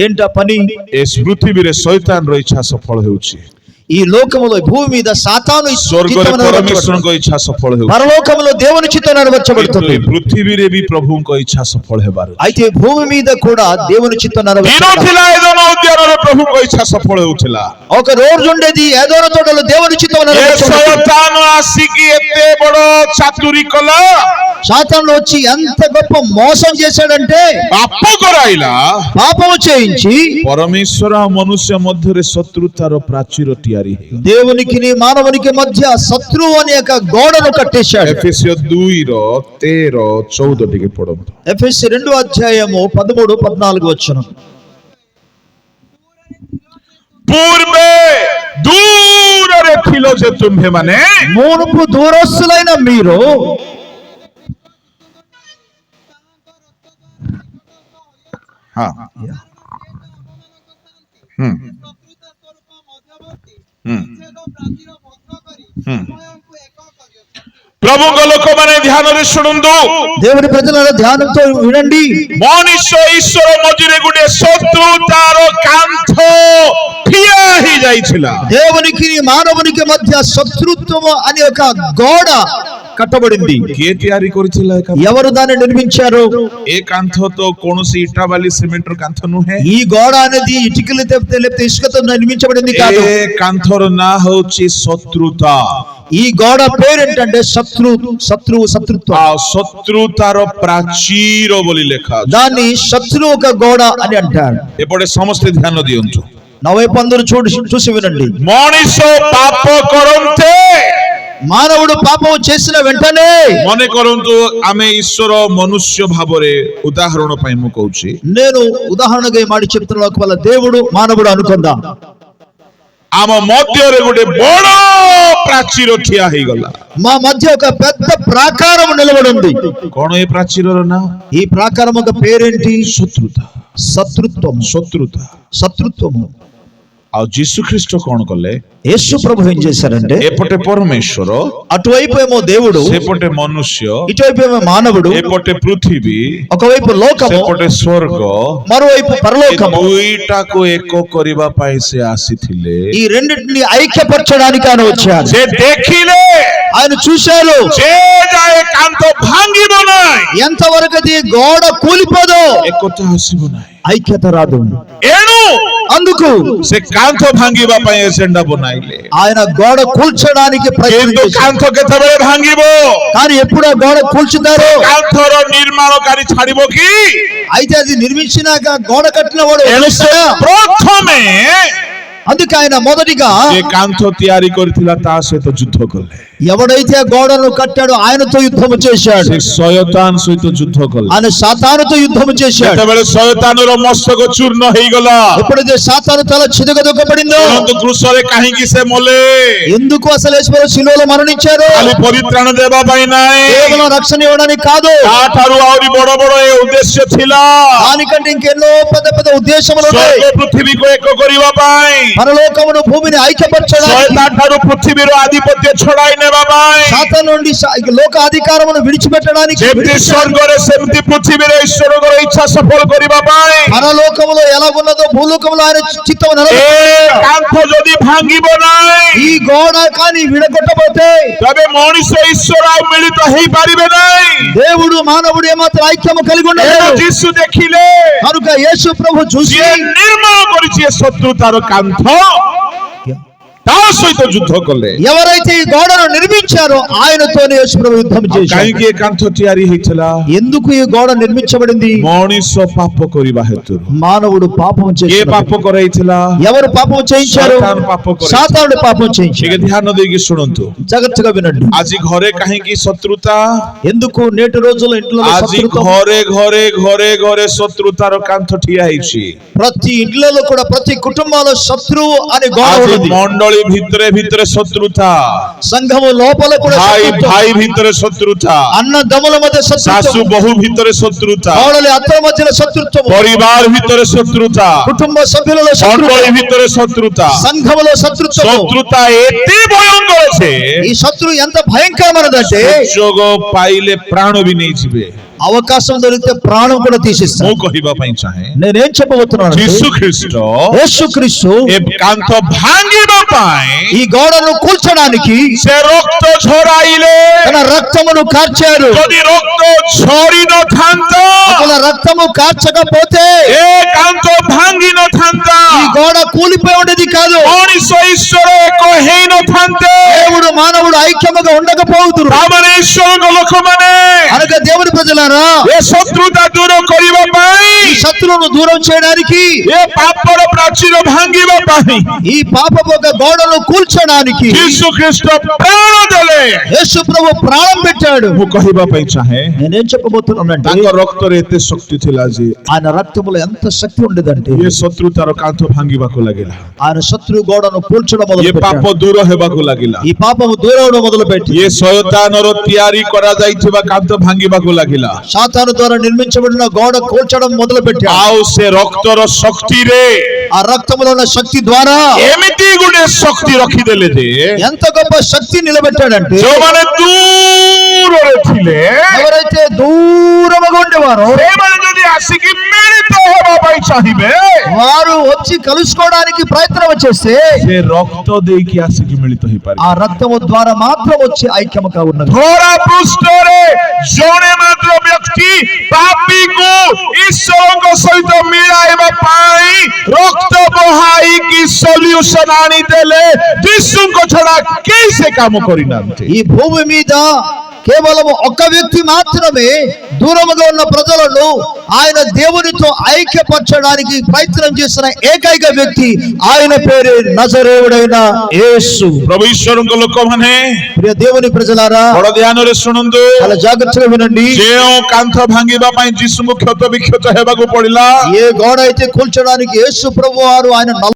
ఏంటా పని? ଏ పృథిବୀରେ ଶୈତାନର ଇଚ୍ଛା ସଫଳ ହେଉଛି ఈ లోకములో భూమి మీద సాతాను ସ୍ୱର୍ଗରେ చిత్తం నెరవేర్చబడుతుంది. ପରମେଶ୍ୱରଙ୍କ ଇଚ୍ଛା ସଫଳ ହେଉଛି పరలోకములో దేవుని చిత్తం କିନ୍ତୁ నెరవేర్చబడుతుంది. ଏ ପୃଥିବୀରେ ବି ପ୍ରଭୁଙ୍କ ଇଚ୍ଛା ସଫଳ ହେବାର ଅଛି। అయితే భూమి మీద కూడా దేవుని చిత్తం ଦିନ నెరవేర్చబడాలి. ଥିଲା ଏଦନ ଉଦ୍ୟାନରେ ପ୍ରଭୁଙ୍କ ଇଚ୍ଛା ସଫଳ ହେଉଥିଲା ఒక రోజు ఉండేది ఏదోన తోటలో దేవుని చిత్తం ଏ నెరవేర్చబడుతుంది. ଶୟତାନ ଆସିକି ଏତେ ବଡ ଚାତୁରୀ କଲା సాతాను వచ్చి ఎంత గొప్ప మోసం చేశాడంటే ପାପ କରାଇଲା పాపము చేయించి ପରମେଶ୍ୱର ଆଉ ମନୁଷ୍ୟ ମଧ୍ୟରେ ଶତ୍ରୁତାର ପ୍ରାଚୀର ତିଆରି ହେଇଗଲା దేవునికి మానవునికి మధ్య శత్రువు అనే ఒక గోడను కట్టేశాడు. ଏଫେସିୟ 2:13-14 ଟିକେ ପଢନ୍ତୁ ఎఫెసీ 2:13-14 వచనం. ପୂର୍ବେ ଦୂରରେ ଥିଲ ଯେ ତୁମ୍ଭେମାନେ మునుపు దూరస్తులైన మీరు ହଁ ହୁଁ ପ୍ରଭୁଙ୍କ ଲୋକମାନେ ଧ୍ୟାନରେ ଶୁଣନ୍ତୁ దేవుని ప్రజల ధ్యానంతో వినండి. ମଣିଷ ଈଶ୍ୱର ମଝିରେ ଗୋଟେ ଶତ୍ରୁତାର କାନ୍ଥ ଠିଆ ହେଇଯାଇଥିଲା దేవునికి మానవునికి మధ్య శత్రుత్వము అనే ఒక గోడ కట్టబడింది. କିଏ ତିଆରି କରିଥିଲା ଏ କାନ୍ଥ? ఎవరు దాన్ని నిర్మించారు? ଏ କାନ୍ଥ ତ କୌଣସି ଇଟା ବାଲି ସିମେଣ୍ଟର କାନ୍ଥ ନୁହେଁ ఈ గోడ అనేది ఇటుకలు లేకపోతే ఇసుకతో నిర్మించబడింది కాదు. ଏ କାନ୍ଥର ନାଁ ହଉଛି ଶତ୍ରୁତା ఈ గోడ పేరేంటంటే శత్రుత్వం. ଆଉ ଶତ୍ରୁତାର ପ୍ରାଚୀର ବୋଲି ଲେଖା ଅଛି దాన్ని శత్రు ఒక గోడ అని అంటారు. ଏପଟେ ସମସ୍ତେ ଧ୍ୟାନ ଦିଅନ୍ତୁ నా వైపు అందరూ చూసి వినండి. ମଣିଷ ପାପ କରନ୍ତେ మానవుడు పాపం చేసిన వెంటనే ମନେ କରନ୍ତୁ ଆମେ ଈଶ୍ୱର ମନୁଷ୍ୟ ଭାବରେ ଉଦାହରଣ ପାଇଁ ମୁଁ କହୁଛି నేను ఉదాహరణగా ఈ మాట చెప్తున్న ఒకవేళ దేవుడు మానవుడు అనుకుందాం, ଆମ ମଧ୍ୟରେ ଗୋଟେ ବଡ ପ୍ରାଚୀର ଠିଆ ହେଇଗଲା మా మధ్య ఒక పెద్ద ప్రాకారం నిలబడి ఉంది. କଣ ଏ ପ୍ରାଚୀରର ନାଁ ఈ ప్రాకారం ఒక పేరేంటి? ଶତ୍ରୁତା శత్రుత్వం. ଶତ୍ରୁତା శత్రుత్వము. ଆଉ ଯୀଶୁ ଖ୍ରୀଷ୍ଟ କଣ କଲେ? యేసు ప్రభు ఏం చేశారంటే, ଏପଟେ ପରମେଶ୍ୱର, అటువైపు ఏమో దేవుడు, ସେପଟେ ମନୁଷ୍ୟ, ఇటువైపు ఏమో మానవుడు, ଏପଟେ పృథిବୀ, ఒకవైపు లోకము, ସେପଟେ ସ୍ୱର୍ଗ, మరోవైపు ଏ పరలోకము, ଦୁଇଟାକୁ ଏକ କରିବା ପାଇଁ ସେ ଆସିଥିଲେ। ఈ రెండింటిని ఐక్యపరచడానికి ఆయన వచ్చారు। ସେ ଦେଖିଲେ ఆయన చూశారు, ଯେ ଯାଏ କାନ୍ଥ ଭାଙ୍ଗିବ ନାହିଁ, ఎంతవరకు అది గోడ కూలిపోదో ଏକତା ଆସିବ ନାହିଁ। ఐక్యత రాదు। ଏଣୁ అందుకు ସେ କାନ୍ଥ ଭାଙ୍ଗିବା ପାଇଁ ଏଜେଣ୍ଡା ବନାଇଲେ। ఆయన గోడ కూల్చడానికి ప్రయత్నం କିନ୍ତୁ చేశారు। କାନ୍ଥ କେତେବେଳେ ଭାଙ୍ଗିବ? కానీ ఎప్పుడు ఆ గోడ కూల్చుతారో, କାନ୍ଥର ନିର୍ମାଣକାରୀ ଛାଡିବ କି? అయితే అది నిర్మించినాక గోడ కట్టిన వాడు ଏଣୁ ସେ వస్తాడా? ପ୍ରଥମେ అందుకే ఆయన మొదటిగా ଯେ କାନ୍ଥ ତିଆରି କରିଥିଲା ତା ସହିତ ଯୁଦ୍ଧ କଲେ। ఎవడైతే ఆ గోడను కట్టాడో ఆయనతో యుద్ధము చేశాడు। ସେ ଶୟତାନ ସହିତ ଯୁଦ୍ଧ କଲେ। ఆయన సాతానుతో యుద్ధము చేశాడు। ଯେତେବେଳେ ଶୟତାନର ମସ୍ତକ ଚୂର୍ଣ୍ଣ ହେଇଗଲା, ఎప్పుడైతే సాతాను తల చితకదొక్కబడిందో, ଶୁଣନ୍ତୁ କୃଷରେ କାହିଁକି ସେ ମଲେ? ఎందుకు అసలు యేసు శిలువలో మరణించారు? ଖାଲି ପରିତ୍ରାଣ ଦେବା ପାଇଁ ନାହିଁ, కేవలం రక్షణ ఇవ్వడానికి కాదు, ତାଠାରୁ ଆହୁରି ବଡ ବଡ ଏ ଉଦ୍ଦେଶ୍ୟ ଥିଲା। దానికంటే ఇంకెన్నో పెద్ద పెద్ద ఉద్దేశములు ఉన్నాయి। ସ୍ୱର୍ଗ ପୃଥିବୀକୁ ଏକ କରିବା ପାଇଁ, పరలోకమును భూమిని ఐక్యపరచడానికి, ଶୟତାନ ଠାରୁ పృథిବୀର ଆଧିପତ୍ୟ ଛଡାଇ ନେବା ପାଇଁ, సాతాను నుండి లోక అధికారమును విడిచిపెట్టడానికి, ଯେମିତି ସ୍ୱର୍ଗରେ ସେମିତି పృథిବୀରେ ଈଶ୍ୱରଙ୍କର ଇଚ୍ଛା ସଫଳ କରିବା ପାଇଁ। పరలోకములో ఎలా ఉన్నదో భూలోకములో ఆయన చిత్తము ଏ నెరవేర్చును। କାନ୍ଥ ଯଦି ଭାଙ୍ଗିବ ନାହିଁ, ఈ గోడ కానీ విడగొట్టబోతే ତେବେ ମଣିଷ ଈଶ୍ୱର ଆଉ ମିଳିତ ହେଇପାରିବେ ନାହିଁ। దేవుడు మానవుడు ఏమాత్రం ఐక్యము కలిగి ଏଣୁ ఉండలేడు। ଯୀଶୁ ଦେଖିଲେ కనుక యేసు ప్రభు చూసి, ଯିଏ ନିର୍ମାଣ କରିଛି ଏ ଶତ୍ରୁତାର କାନ୍ଥ, ତା ସହିତ ଯୁଦ୍ଧ କଲେ। ఎవరైతే ఈ గోడను నిర్మించారో ఆయనతోనే యేసు ప్రభు యుద్ధం చేశాడు। କାହିଁକି ଏ କାନ୍ଥ ତିଆରି ହେଇଥିଲା? ఎందుకు ఈ గోడ నిర్మించబడింది? ମଣିଷ ପାପ କରିବା ହେତୁ। మానవుడు పాపం କିଏ చేశాడు। ପାପ କରାଇଥିଲା? ఎవరు పాపం చేయించారు? సాతాను పాపం చేయించాడు। సాతానుడు పాపం చేయించాడు। ଟିକେ ଧ୍ୟାନ ଦେଇକି ଶୁଣନ୍ତୁ। జాగ్రత్తగా వినండి। ଆଜି ଘରେ କାହିଁକି ଶତ୍ରୁତା? ఎందుకు నేటి రోజుల్లో ఇంట్లో ଆଜି ଘରେ ଘରେ ଘରେ ଘରେ ଶତ୍ରୁତାର କାନ୍ଥ ଠିଆ ହେଇଛି। ప్రతి ఇంట్లలో కూడా ప్రతి కుటుంబాల్లో శత్రువు అనే గోడ ଆଜି ఉంది। ମଣ୍ଡଳୀ ଭିତରେ ଭିତରେ ଶତ୍ରୁତା, సంఘము లోపల కూడా ଭାଇ శత్రుత్వం, ଭାଇ ଭିତରେ ଶତ୍ରୁତା, అన్నదమ్ముల మధ్య ଶାଶୁ శత్రుత్వం, ବୋହୂ ଭିତରେ ଶତ୍ରୁତା, కోడలి అత్తల మధ్యలో శత్రుత్వం, ପରିବାର ଭିତରେ ଶତ୍ରୁତା, కుటుంబ సభ్యులలో శత్రుత్వం, ମଣ୍ଡଳୀ ଭିତରେ ଶତ୍ରୁତା। సంఘములో శత్రుత్వం। ଶତ୍ରୁତା ଏତେ ଭୟଙ୍କର ଯେ ఈ శత్రువు ఎంత భయంకరమైనదంటే ସୁଯୋଗ ପାଇଲେ ପ୍ରାଣ ବି ନେଇଯିବେ। అవకాశం దొరికితే ప్రాణం కూడా తీసేస్తాడు। ମୁଁ କହିବା ପାଇଁ ଚାହେଁ, నేనేం చెప్పబోతున్నాను? ଯୀଶୁ ଖ୍ରୀଷ୍ଟ యేసుక్రీస్తు ଏ କାନ୍ଥ ଭାଙ୍ଗିବା ପାଇଁ ఈ గోడను కూల్చడానికి ସେ ରକ୍ତ ଝରାଇଲେ। తన రక్తమును కార్చారు। ଯଦି ରକ୍ତ ଝରି ନଥାନ୍ତା, ఒకవేళ రక్తము కార్చకపోతే ଏ କାନ୍ଥ ଭାଙ୍ଗି ନଥାନ୍ତା, ఈ గోడ కూలిపోయి ఉండేది కాదు। ମଣିଷ ଈଶ୍ୱର ଏକ ହେଇନଥାନ୍ତେ। దేవుడు మానవుడు ఐక్యముగా ఉండకపోతురు। ତାମାନେ ଈଶ୍ୱରଙ୍କ ଲୋକମାନେ అనగా దేవుని ప్రజలారా, ଏ ଶତ୍ରୁତା ଦୂର କରିବା ఈ ପାଇଁ, శత్రువును దూరం చేయడానికి, ଏ ପାପର ପ୍ରାଚୀର ଭାଙ୍ଗିବା ପାଇଁ ఈ పాపపు ఒక గోడను కూల్చడానికి ଯୀଶୁ ଖ୍ରୀଷ୍ଟ ପ୍ରାଣ ଦେଲେ। యేసు ప్రభు ప్రాణం పెట్టాడు। ମୁଁ କହିବା ପାଇଁ ଚାହେଁ, నేనేం చెప్పబోతున్నానంటే, ତାଙ୍କ ରକ୍ତରେ ଏତେ ଶକ୍ତି ଥିଲା ଯେ ఆయన రక్తములో ఎంత శక్తి ఉండేదంటే ଏ ଶତ୍ରୁତାର କାନ୍ଥ ଭାଙ୍ଗିବାକୁ ଲାଗିଲା। ఆయన శత్రు గోడను కూల్చడం ଏ మొదలు ପାପ పెట్టాడు। ଦୂର ହେବାକୁ ଲାଗିଲା। ఈ పాపము దూరం మొదలు పెట్టి ଏ ଶୟତାନର ତିଆରି କରାଯାଇଥିବା କାନ୍ଥ ଭାଙ୍ଗିବାକୁ ଲାଗିଲା। సాతాను ద్వారా నిర్మించబడిన గోడ కూల్చడం మొదలు పెట్టాడు। ଆଉ ସେ ରକ୍ତର ଶକ୍ତିରେ ఆ రక్తములో ఉన్న శక్తి ద్వారా ଏମିତି ଗୋଟେ ଶକ୍ତି ରଖିଦେଲେ ଯେ ఎంత గొప్ప శక్తి నిలబెట్టాడంటే, ଯୋଉମାନେ ଦୂରରେ ଥିଲେ ఎవరైతే దూరముగా ఉండేవారో ସେମାନେ ଯଦି ଆସିକି ମିଳିତ ହେବା ପାଇଁ ଚାହିଁବେ, వారు వచ్చి కలుసుకోవడానికి ప్రయత్నం చేస్తే ସେ ରକ୍ତ ଦେଇକି ଆସିକି ମିଳିତ ହେଇପାରିବେ। ఆ రక్తము ద్వారా మాత్రం వచ్చి ఐక్యముగా ఉన్నది। ଧରା ପୃଷ୍ଠରେ ଜଣେ ମାତ୍ର ବ୍ୟକ୍ତି ପାପୀକୁ ଈଶ୍ୱରଙ୍କ ସହିତ ମିଳାଇବା ପାଇଁ ରକ୍ତ ବହାଇକି ସଲ୍ୟୁସନ ଆଣିଦେଲେ। ଯୀଶୁଙ୍କ ଛଡା କେହି ସେ କାମ କରିନାହାନ୍ତି। ఈ భూమి మీద కేవలం ఒక్క వ్యక్తి మాత్రమే దూరముగా ఉన్న ప్రజలను ఆయన దేవునితో ఐక్యపరచడానికి ప్రయత్నం చేసిన ఏకైక వ్యక్తి, ఆయన పేరు నజరేయుడైన యేసు। ପ୍ରଭୁ ଈଶ୍ୱରଙ୍କ ଲୋକମାନେ ప్రియ దేవుని ప్రజలారా, ବଡ ଧ୍ୟାନରେ ଶୁଣନ୍ତୁ। చాలా జాగ్రత్తగా వినండి। ଯେଉଁ କାନ୍ଥ ଭାଙ୍ଗିବା ପାଇଁ ଯୀଶୁଙ୍କୁ କ୍ଷତ ବିକ୍ଷତ ହେବାକୁ ପଡିଲା, ఏ గోడ అయితే కూల్చడానికి యేసు ప్రభు వారు ఆయన